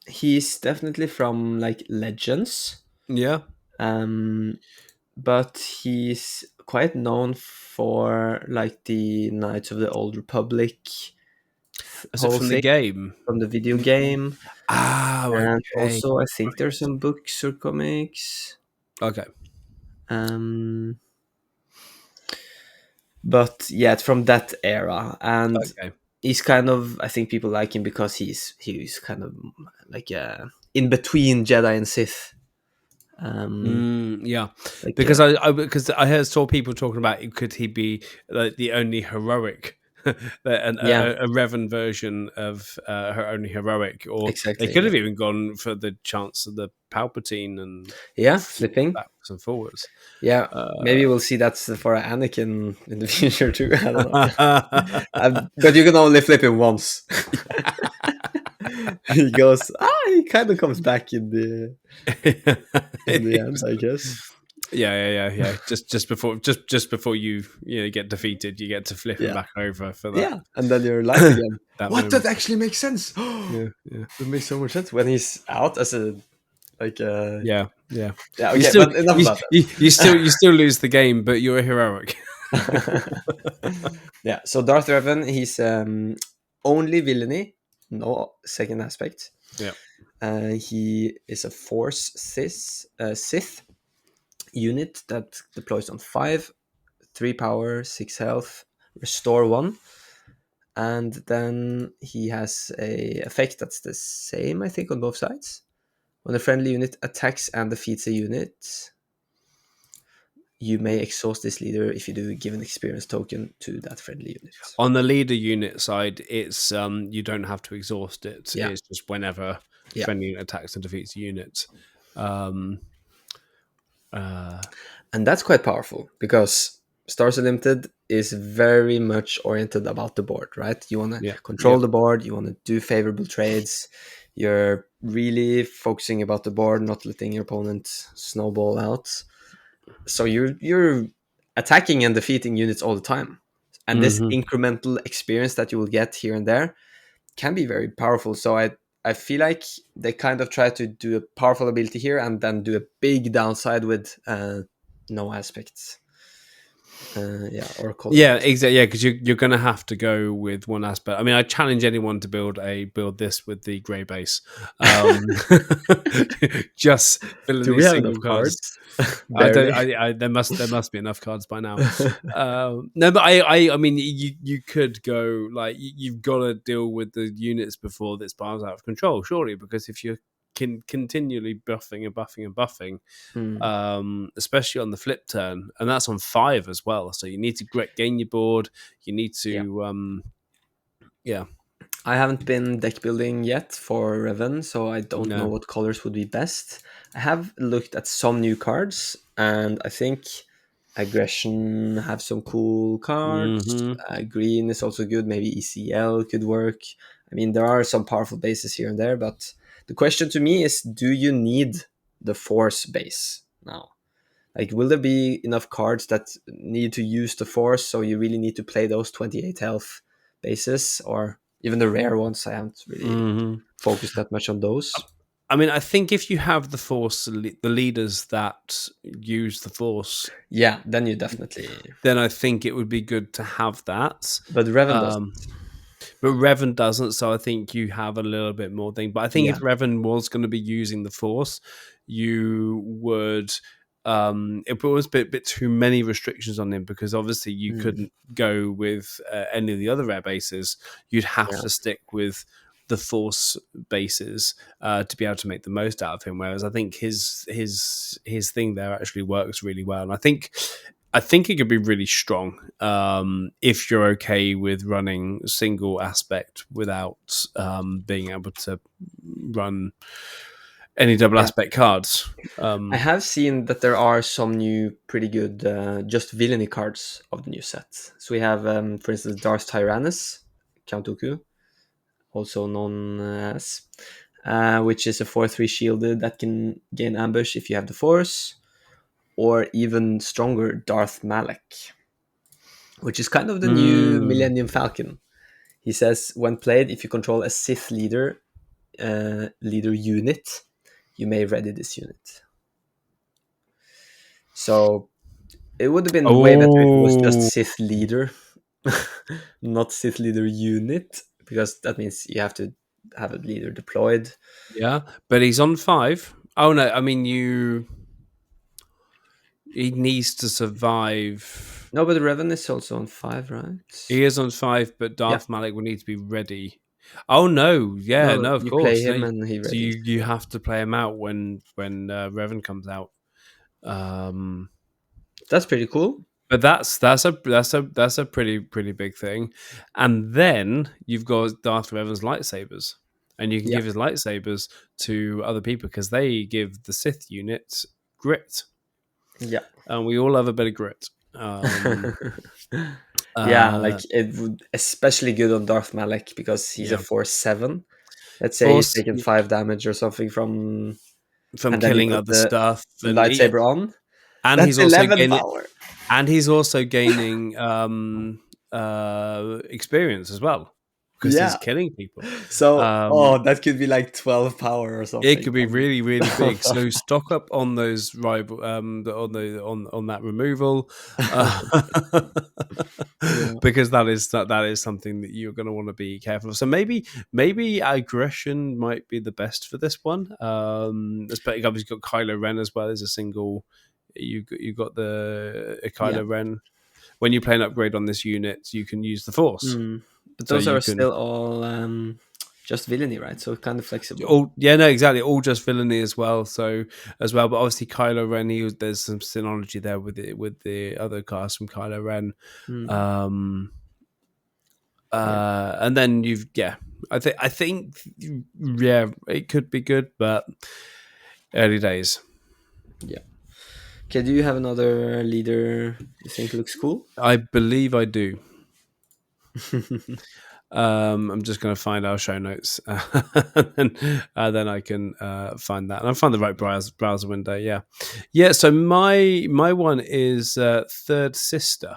B: He's definitely from like Legends.
A: Yeah.
B: But he's quite known for like the Knights of the Old Republic.
A: Is it from the game?
B: From the video game.
A: Okay.
B: And also I think there's some books or comics.
A: Okay.
B: But yeah, it's from that era, and he's kind of, I think people like him because he's kind of like in between Jedi and Sith.
A: Yeah, like, because I saw people talking about could he be like the only heroic, a Revan version of her only heroic, or they could have even gone for the chance of the Palpatine and
B: flipping
A: backwards and forwards.
B: Yeah, maybe we'll see that for Anakin in the future too. I don't know, but you can only flip him once. He goes. He kind of comes back in the end, I guess.
A: Yeah. Just before you get defeated, you get to flip him back over for that.
B: Yeah, and then you're alive again. That actually makes sense. It makes so much sense when he's out as a
A: yeah. Okay,
B: but enough about that.
A: You still lose the game, but you're a heroic.
B: Yeah. So Darth Revan, he's only villainy, no second aspect.
A: Yeah.
B: He is a Force Sith unit that deploys on 5, 3 power, 6 health, restore 1, and then he has a effect that's the same, I think, on both sides. When a friendly unit attacks and defeats a unit, you may exhaust this leader. If you do, give an experience token to that friendly unit.
A: On the leader unit side, it's you don't have to exhaust it. It's just whenever friendly unit attacks and defeats a unit.
B: And that's quite powerful because Stars Unlimited is very much oriented about the board, right? You want to control the board. You want to do favorable trades. You're really focusing about the board, not letting your opponent snowball out. So you're attacking and defeating units all the time. And this incremental experience that you will get here and there can be very powerful. So I feel like they kind of try to do a powerful ability here and then do a big downside with no aspects.
A: Exactly. Yeah, because you're going to have to go with one aspect. I mean, I challenge anyone to build this with the grey base. Just
B: do we have enough cards?
A: There must be enough cards by now. No, but I mean, you could go like you've got to deal with the units before this spirals out of control, surely, because if you're continually buffing, especially on the flip turn, and that's on 5 as well. So you need to gain your board. You need to,
B: I haven't been deck building yet for Revan, so I don't know
A: No.
B: what colors would be best. I have looked at some new cards, and I think Aggression have some cool cards.
A: Hmm.
B: Green is also good. Maybe ECL could work. I mean, there are some powerful bases here and there, but the question to me is, do you need the Force base now? Like, will there be enough cards that need to use the Force, so you really need to play those 28 health bases, or even the rare ones? I haven't really
A: Hmm.
B: focused that much on those.
A: I mean, I think if you have the Force, the leaders that use the Force,
B: Yeah, then you definitely.
A: then I think it would be good to have that.
B: But Revan doesn't.
A: Um, but Revan doesn't, so I think you have a little bit more thing. But I think
B: Yeah.
A: if Revan was going to be using the Force, you would. It was a bit too many restrictions on him, because obviously you couldn't go with any of the other rare bases. You'd have
B: Yeah.
A: to stick with the Force bases to be able to make the most out of him. Whereas I think his thing there actually works really well, and I think it could be really strong if you're okay with running single aspect without being able to run any double
B: Yeah.
A: aspect cards.
B: I have seen that there are some new pretty good just villainy cards of the new set. So we have, for instance, Darth Tyrannus, Count Dooku, also known as, which is a 4/3 shielded that can gain ambush if you have the Force, or even stronger, Darth Malak, which is kind of the new
A: Mm.
B: Millennium Falcon. He says, when played, if you control a Sith leader unit, you may ready this unit. So it would have been way better if it was just
A: Oh,
B: Sith leader, not Sith leader unit, because that means you have to have a leader deployed.
A: yeah, but he's on 5. Oh no, I mean he needs to survive.
B: No, but Revan is also on 5, right?
A: He is on 5, but
B: Yeah.
A: Darth Malik will need to be ready. Oh no, yeah,
B: No,
A: no, of
B: you play
A: course. No,
B: him and he
A: so
B: readies.
A: you have to play him out when Revan comes out. Um,
B: That's pretty cool.
A: but that's a pretty big thing. And then you've got Darth Revan's lightsabers, and you can
B: Yeah.
A: give his lightsabers to other people because they give the Sith unit grit,
B: Yeah.
A: and we all love a bit of grit.
B: Yeah, like
A: Uh,
B: it would especially good on Darth Malak because he's a
A: yeah,
B: 4/7. Let's say he's
A: force
B: taken 5 damage or something from,
A: from
B: and then you
A: killing
B: put
A: other stuff,
B: the
A: and
B: lightsaber on.
A: and
B: That's
A: he's also
B: 11
A: gaining,
B: power.
A: experience as well because he's
B: Yeah.
A: killing people.
B: So,
A: Um,
B: oh, that could be like 12 power or
A: it
B: something.
A: could be really, really big. So stock up on those rival, on that removal,
B: Yeah.
A: because that is something that you're going to want to be careful of. So maybe aggression might be the best for this one. Especially you've got Kylo Ren as well as a single. You've got the
B: Yeah.
A: Kylo Ren. When you play an upgrade on this unit, you can use the Force.
B: Mm. But
A: So
B: those
A: you
B: are
A: can
B: still all just villainy, right? So kind of flexible.
A: all, yeah, no, exactly, all just villainy as well. So as well, but obviously Kylo Ren, there's some synology there with the other cast from Kylo Ren.
B: Mm.
A: Um,
B: Yeah.
A: and then I think yeah, it could be good, but early days.
B: Yeah. Okay, do you have another leader you think looks cool?
A: I believe I do. I'm just going to find our show notes, and then I can find that, and I'll find the right browser window. Yeah. So my one is Third Sister,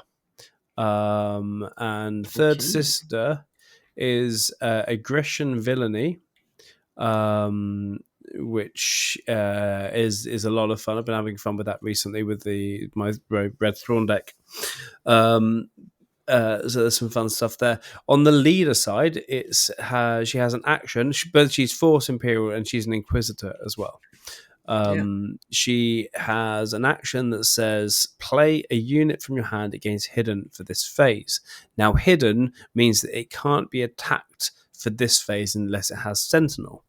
A: and Third
B: Okay.
A: Sister is aggression villainy, um, which is a lot of fun. I've been having fun with that recently with my Red Thrawn deck. So there's some fun stuff there. On the leader side, she has an action, but she's Force Imperial and she's an Inquisitor as well.
B: Yeah.
A: She has an action that says play a unit from your hand against Hidden for this phase. Now, Hidden means that it can't be attacked for this phase unless it has Sentinel.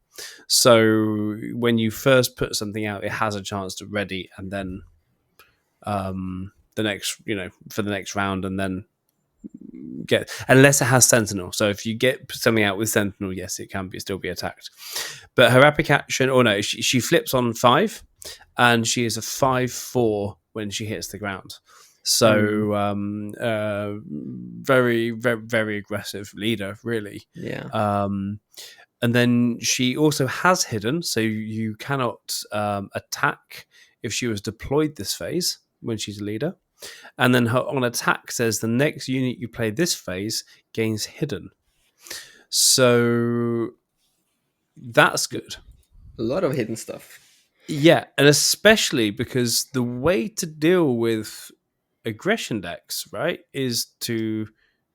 A: So when you first put something out, it has a chance to ready, and then the next, for the next round, and then get, unless it has Sentinel. So if you get something out with Sentinel, yes, it can still be attacked. But her epic action, or no, she flips on 5, and she is a 5/4 when she hits the ground. So very, very, very aggressive leader, really.
B: Yeah.
A: And then she also has hidden, so you cannot attack if she was deployed this phase when she's a leader. And then her on attack says the next unit you play this phase gains hidden. So that's good.
B: A lot of hidden stuff.
A: Yeah, and especially because the way to deal with aggression decks, right, is to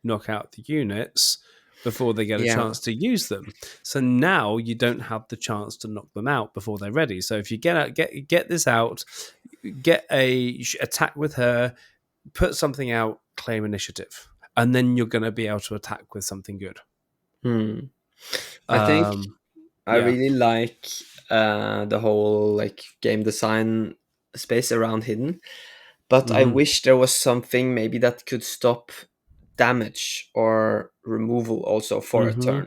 A: knock out the units before they get a chance to use them. So now you don't have the chance to knock them out before they're ready. So if you get this out, get a attack with her, put something out, claim initiative, and then you're going to be able to attack with something good.
B: I think I really like the whole like game design space around hidden, but I wish there was something maybe that could stop damage or removal also for a turn.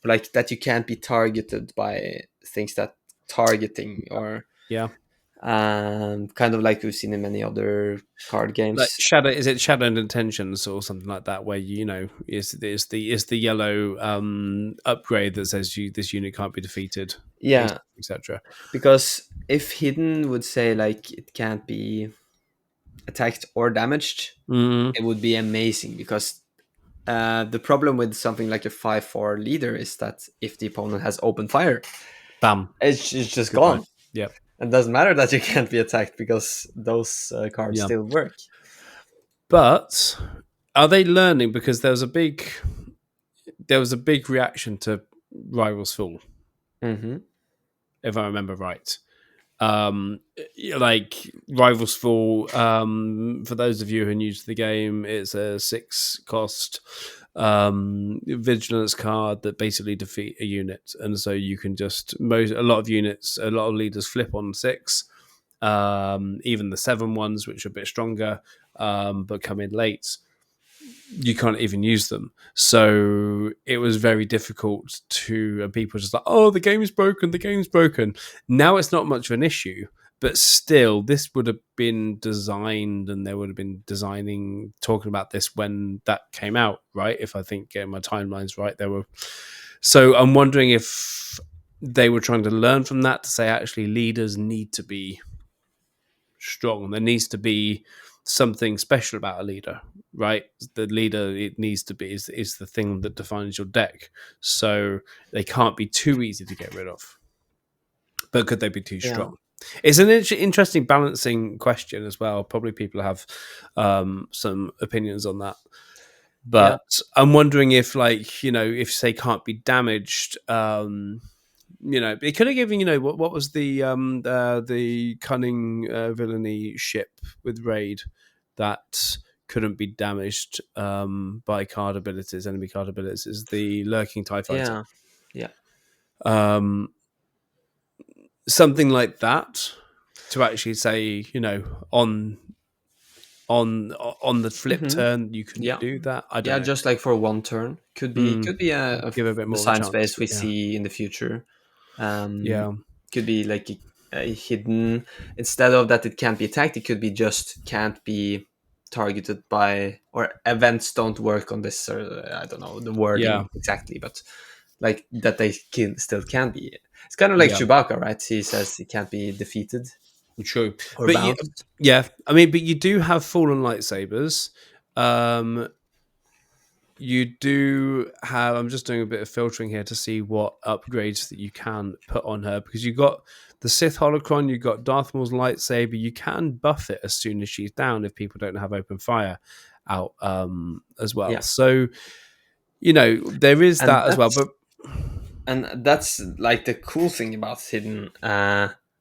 B: Like that you can't be targeted by things that targeting or kind of like we've seen in many other card games.
A: Like Shadow, is it Shadowed Intentions or something like that, where is the yellow upgrade that says this unit can't be defeated, etc.
B: Because if hidden would say like it can't be attacked or damaged, it would be amazing. Because the problem with something like a 5/4 leader is that if the opponent has open fire,
A: bam,
B: it's just gone.
A: Yeah.
B: It doesn't matter that you can't be attacked because those cards still work.
A: But are they learning? Because there was a big reaction to Rivals Fall, if I remember right. Like Rivals Fall, for those of you who are new to the game, it's a 6-cost vigilance card that basically defeat a unit, and so you can just a lot of leaders flip on 6, even the 7 ones, which are a bit stronger, but come in late. You can't even use them. So it was very difficult and people were just like, oh, the game's broken. Now it's not much of an issue, but still, this would have been designed, and they would have been talking about this when that came out, right? If I think my timeline's right, so I'm wondering if they were trying to learn from that to say, actually, leaders need to be strong. There needs to be something special about a leader, right? The leader, it needs to be, is the thing that defines your deck. So they can't be too easy to get rid of. But could they be too strong? It's an interesting balancing question as well. Probably people have some opinions on that. But I'm wondering if, if say can't be damaged, it could have given, what was the cunning villainy ship with Raid that couldn't be damaged by enemy card abilities, the lurking TIE fighter. Something like that, to actually say, on the flip turn you can do that. I don't know.
B: Just like for one turn could be a
A: give a bit more
B: design space we see in the future. Could be like a hidden, instead of that it can't be attacked, it could be just can't be targeted by, or events don't work on this, or I don't know the wording exactly, but like that they still can be. It's kind of like Chewbacca, right? He says he can't be defeated.
A: True, but I mean, but you do have fallen lightsabers. You do have. I'm just doing a bit of filtering here to see what upgrades that you can put on her, because you got the Sith holocron, you got Darth Maul's lightsaber. You can buff it as soon as she's down if people don't have open fire out as well. So there is that as well. But
B: and that's like the cool thing about hidden.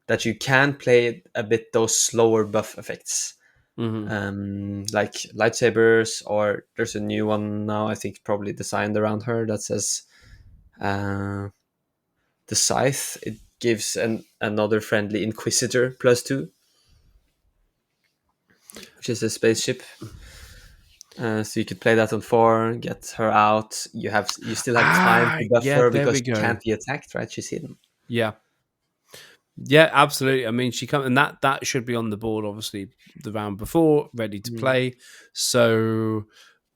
B: That you can play a bit those slower buff effects, like lightsabers, or there's a new one now, I think probably designed around her, that says the scythe. It gives another friendly Inquisitor +2, which is a spaceship. So you could play that on 4, get her out. You still have time to buff
A: Yeah,
B: her
A: there
B: because
A: we
B: she
A: go.
B: can't be attacked, right? She's hidden.
A: Yeah. Yeah, absolutely. I mean, she come and that should be on the board, obviously, the round before, ready to play. So,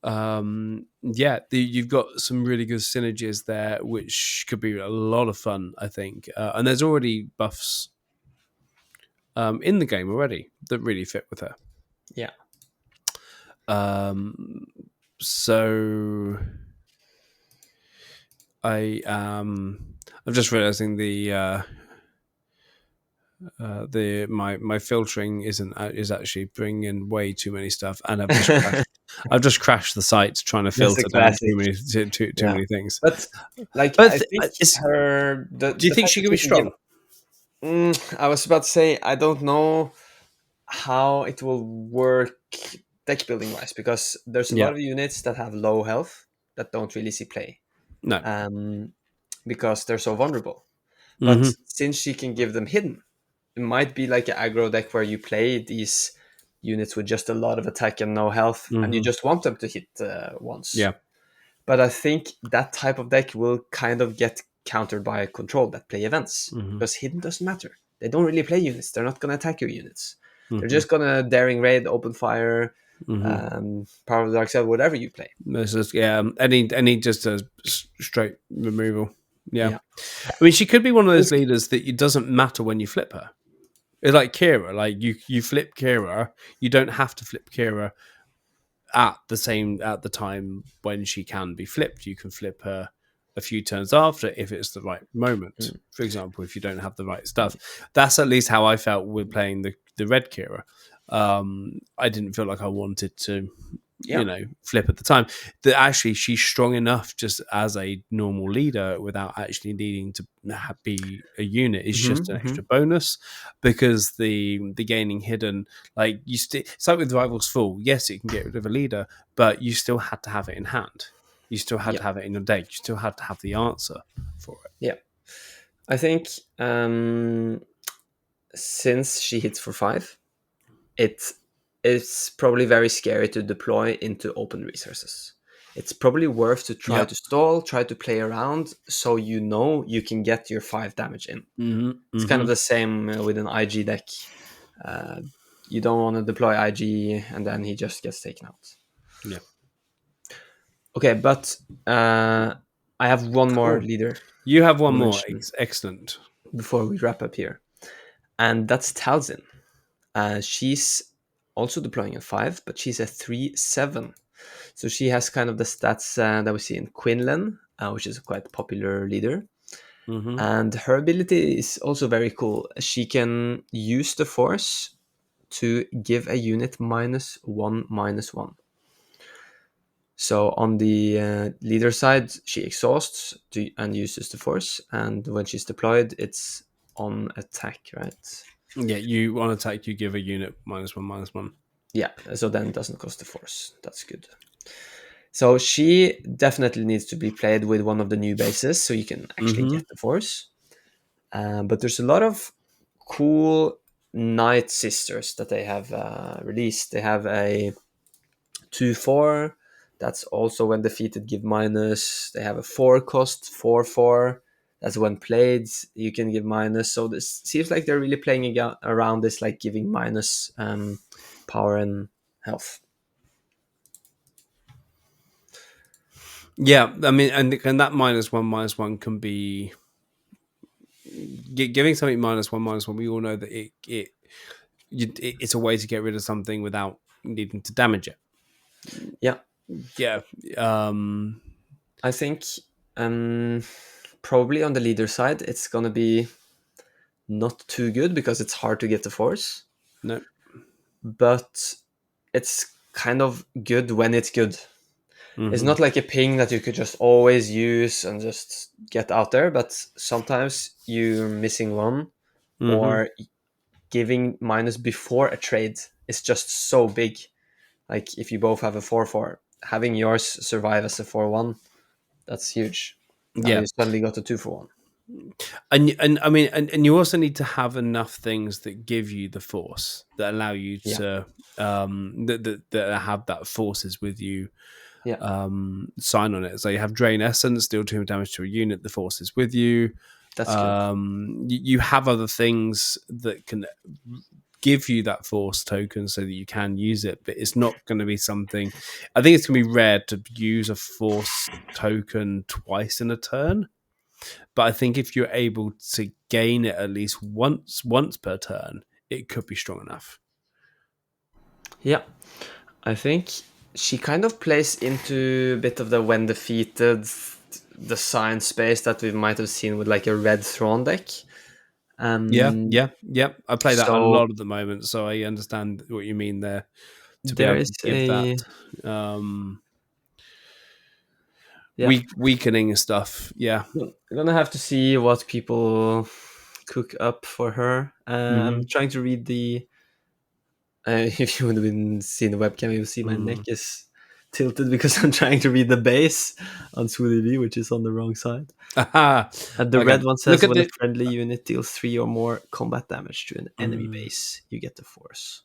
A: yeah, you've got some really good synergies there, which could be a lot of fun, I think. And there's already buffs in the game already that really fit with her.
B: Yeah.
A: So I'm just realizing my filtering is actually bringing way too many stuff, and I've just crashed the site trying to
B: That's a
A: filter down
B: classic.
A: too
B: Yeah.
A: many things.
B: But like,
A: But
B: I think
A: do you
B: the
A: think
B: fact
A: she
B: that
A: could be
B: she can give.
A: strong?
B: I was about to say, I don't know how it will work deck building wise, because there's a lot
A: Yeah,
B: of units that have low health that don't really see play,
A: no.
B: because they're so vulnerable. But
A: Mm-hmm.
B: since she can give them hidden, it might be like an aggro deck where you play these units with just a lot of attack and no health, and you
A: Mm-hmm.
B: just want them to hit once.
A: Yeah.
B: But I think that type of deck will kind of get countered by control that play events,
A: Mm-hmm.
B: because hidden doesn't matter. They don't really play units. They're not going to attack your units. They're
A: Mm-hmm.
B: just going to daring raid, open fire,
A: Mm-hmm.
B: power of the dark side, whatever you play.
A: This is, yeah, any just a straight removal. Yeah,
B: Yeah.
A: I mean, she could be one of those leaders that it doesn't matter when you flip her. It's like Kira, like you flip Kira, you don't have to flip Kira at the time when she can be flipped. You can flip her a few turns after if it's the right moment.
B: Mm.
A: For example, if you don't have the right stuff. That's at least how I felt with playing the red Kira. I didn't feel like I wanted to,
B: Yeah.
A: flip at the time. That actually she's strong enough just as a normal leader without actually needing to be a unit. It's just an extra bonus, because the gaining hidden, like it's like with Rivals Full. Yes, it can get rid of a leader, but you still had to have it in hand. You still had
B: Yeah.
A: to have it in your deck. You still had to have the answer for it.
B: Yeah. I think since she hits for 5, it's probably very scary to deploy into open resources. It's probably worth to try
A: Yep.
B: to stall, try to play around, so you can get your 5 damage in.
A: Mm-hmm.
B: It's kind of the same with an IG deck. You don't want to deploy IG and then he just gets taken out.
A: Yeah.
B: Okay, but I have one more leader.
A: You have one more. Excellent.
B: Before we wrap up here, and that's Talzin. She's also deploying a 5, but she's a 3/7. So she has kind of the stats that we see in Quinlan, which is a quite popular leader.
A: Mm-hmm.
B: And her ability is also very cool. She can use the force to give a unit -1/-1. So on the leader side, she exhausts and uses the force. And when she's deployed, it's on attack, right?
A: Yeah, you on attack, you give a unit -1/-1.
B: Yeah, so then it doesn't cost the force. That's good. So she definitely needs to be played with one of the new bases, so you can actually get the force. But there's a lot of cool Night Sisters that they have released. They have a 2/4. That's also when defeated give minus. They have a 4 cost 4/4. That's when played you can give minus. So this seems like they're really playing around this, like giving minus power and health.
A: Yeah, I mean, and that -1/-1 can be giving something -1/-1. We all know that it's a way to get rid of something without needing to damage it.
B: Yeah,
A: yeah.
B: I think probably on the leader side, it's gonna be not too good because it's hard to get the force.
A: No,
B: but it's kind of good when it's good. It's not like a ping that you could just always use and just get out there, but sometimes you're missing one, or giving minus before a trade is just so big. Like if you both have a 4/4, having yours survive as a 4/1, that's huge. Now
A: Yeah.
B: you suddenly got a 2/1.
A: And I mean, and you also need to have enough things that give you the force, that allow you
B: Yeah.
A: to that have that forces with you.
B: Yeah.
A: Sign on it. So you have drain essence, deal 2 damage to a unit, the force is with you.
B: That's good.
A: You have other things that can give you that force token so that you can use it, but it's not going to be something. I think it's going to be rare to use a force token twice in a turn. But I think if you're able to gain it at least once per turn, it could be strong enough.
B: Yeah, I think she kind of plays into a bit of the when defeated design space that we might have seen with like a red Thrawn deck.
A: Yeah. I play that a
B: So
A: lot at the moment, so I understand what you mean there. To be
B: there
A: able
B: is
A: to give that
B: yeah,
A: weakening stuff. Yeah.
B: we're gonna have to see what people cook up for her. I'm trying to read the. If you would have been seeing the webcam, you'll see my neck is tilted because I'm trying to read the base on SWDB, which is on the wrong side. And the red one says when a friendly unit deals 3 or more combat damage to an enemy base, you get the force.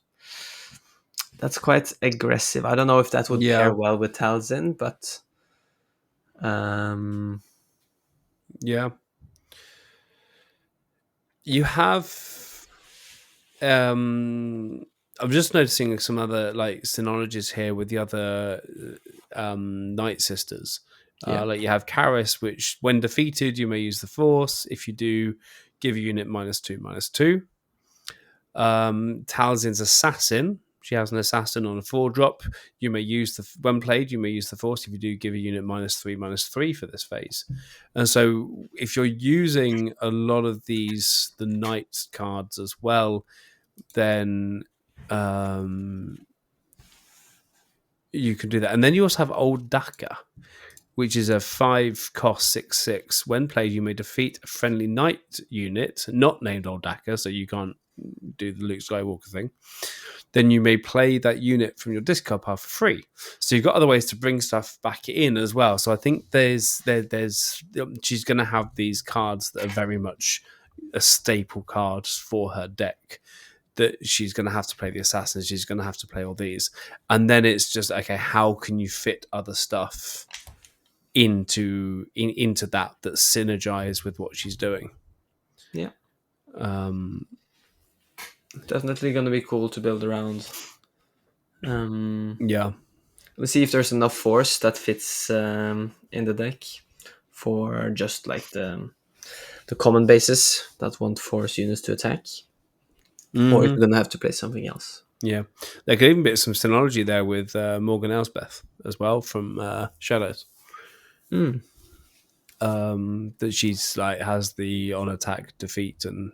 B: That's quite aggressive. I don't know if that would pair well with Talzin, but
A: yeah. You have I'm just noticing some other like synologies here with the other Night Sisters. Like you have Karis, which when defeated, you may use the Force. If you do, give a unit -2/-2. Talzin's Assassin. She has an Assassin on a 4-drop. You may use when played, you may use the Force. If you do, give a unit -3/-3 for this phase. And so, if you're using a lot of the Knight cards as well, then you can do that. And then you also have Old Daka, which is a 5-cost 6/6. When played, you may defeat a friendly Knight unit not named Old Daka, so you can't do the Luke Skywalker thing. Then you may play that unit from your discard pile for free. So you've got other ways to bring stuff back in as well. So I think there's she's going to have these cards that are very much a staple cards for her deck. That she's going to have to play the Assassin, she's going to have to play all these, and then it's just okay. How can you fit other stuff into that synergize with what she's doing?
B: Yeah. Definitely going to be cool to build around.
A: Yeah.
B: Let's see if there's enough force that fits in the deck for just like the common bases that want force units to attack. Or you're going to have to play something else.
A: Yeah. There could even be some synology there with Morgan Elsbeth as well from Shadows. That she's like has the on attack defeat a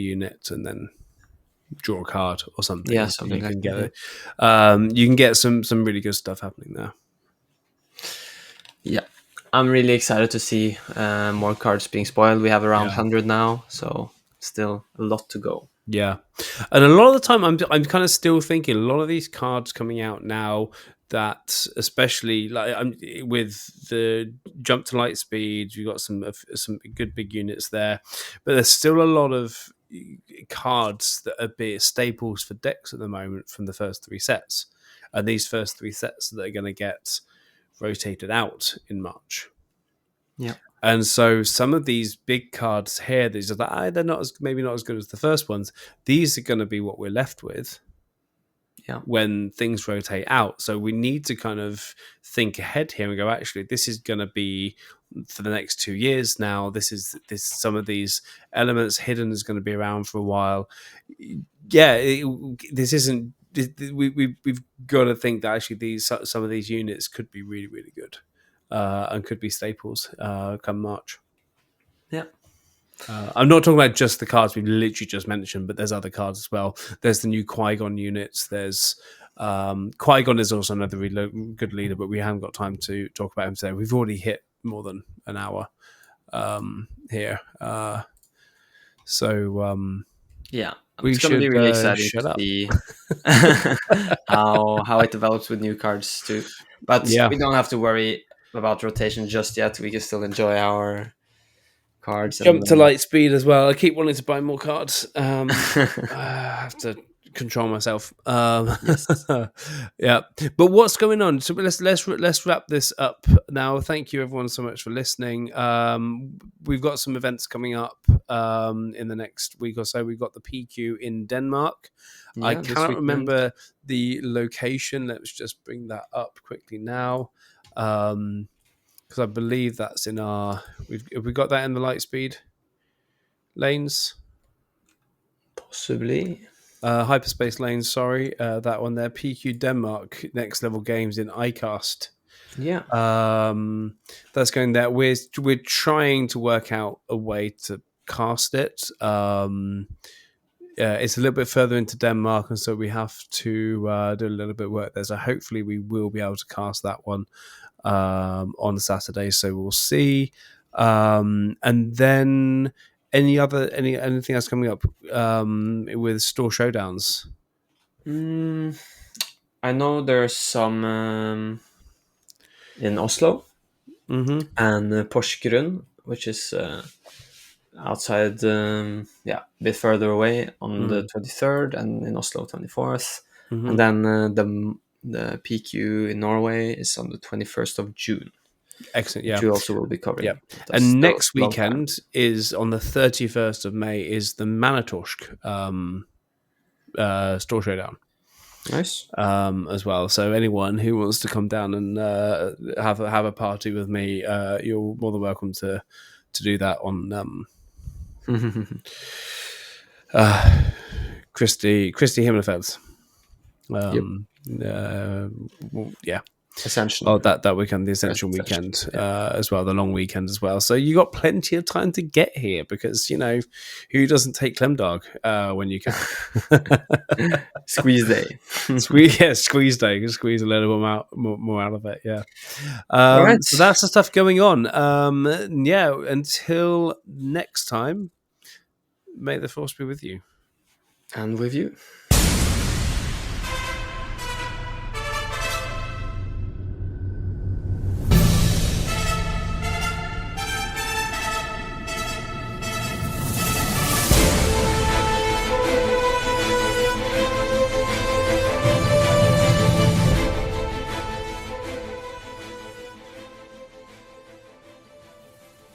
A: unit and then draw a card or something.
B: Yeah,
A: so
B: something
A: you can
B: like
A: get it. You can get some really good stuff happening there.
B: Yeah, I'm really excited to see more cards being spoiled. We have around 100 now, so still a lot to go.
A: Yeah, and a lot of the time, I'm kind of still thinking a lot of these cards coming out now. That especially like with the jump to light speed, you've got some good big units there, but there's still a lot of cards that are staples for decks at the moment from the first 3 sets, and these first 3 sets that are going to get rotated out in March.
B: Yeah.
A: And so some of these big cards here, these are like, they're maybe not as good as the first ones. These are going to be what we're left with when things rotate out. So we need to kind of think ahead here and go, actually, this is going to be for the next 2 years now. This some of these elements hidden is going to be around for a while. Yeah, this isn't. We've got to think that actually some of these units could be really, really good. And could be staples come March.
B: Yeah.
A: I'm not talking about just the cards we've literally just mentioned, but there's other cards as well. There's the new Qui-Gon units. There's Qui-Gon is also another really good leader, but we haven't got time to talk about him today. We've already hit more than an hour here.
B: Yeah, it's going to be really exciting to see how it develops with new cards too. But we don't have to worry about rotation just yet. We can still enjoy our cards.
A: Jump to Lightspeed as well. I keep wanting to buy more cards. I have to control myself.
B: Yes.
A: Yeah, but what's going on? So let's wrap this up now. Thank you everyone so much for listening. We've got some events coming up in the next week or so. We've got the PQ in Denmark.
B: Yeah,
A: I cannot remember the location. Let's just bring that up quickly now. Because I believe that's in our... Have we got that in the Lightspeed lanes?
B: Possibly.
A: Hyperspace lanes, sorry. That one there. PQ Denmark, Next Level Games in iCast.
B: Yeah.
A: That's going there. We're trying to work out a way to cast it. It's a little bit further into Denmark, and so we have to do a little bit of work there. So hopefully we will be able to cast that one on Saturday. So we'll see. And then anything else coming up with store showdowns?
B: I know there's some in Oslo and Porsgrunn, which is outside, a bit further away on the 23rd, and in Oslo 24th. And then the PQ in Norway is on the 21st of June.
A: Excellent, yeah.
B: Which we also will be covering.
A: Yeah. And next weekend is on the 31st of May is the Manitorsk store showdown.
B: Nice.
A: As well. So anyone who wants to come down and have a party with me, you're more than welcome to do that on Christy Himmelfeld's. Yeah.
B: Ascension.
A: Oh, that weekend, the Ascension weekend, as well, the long weekend as well. So you got plenty of time to get here because, who doesn't take Klemdag when you can?
B: Squeeze day.
A: Squeeze day. You can squeeze a little more out of it, yeah. Right. So that's the stuff going on. Until next time, may the force be with you.
B: And with you.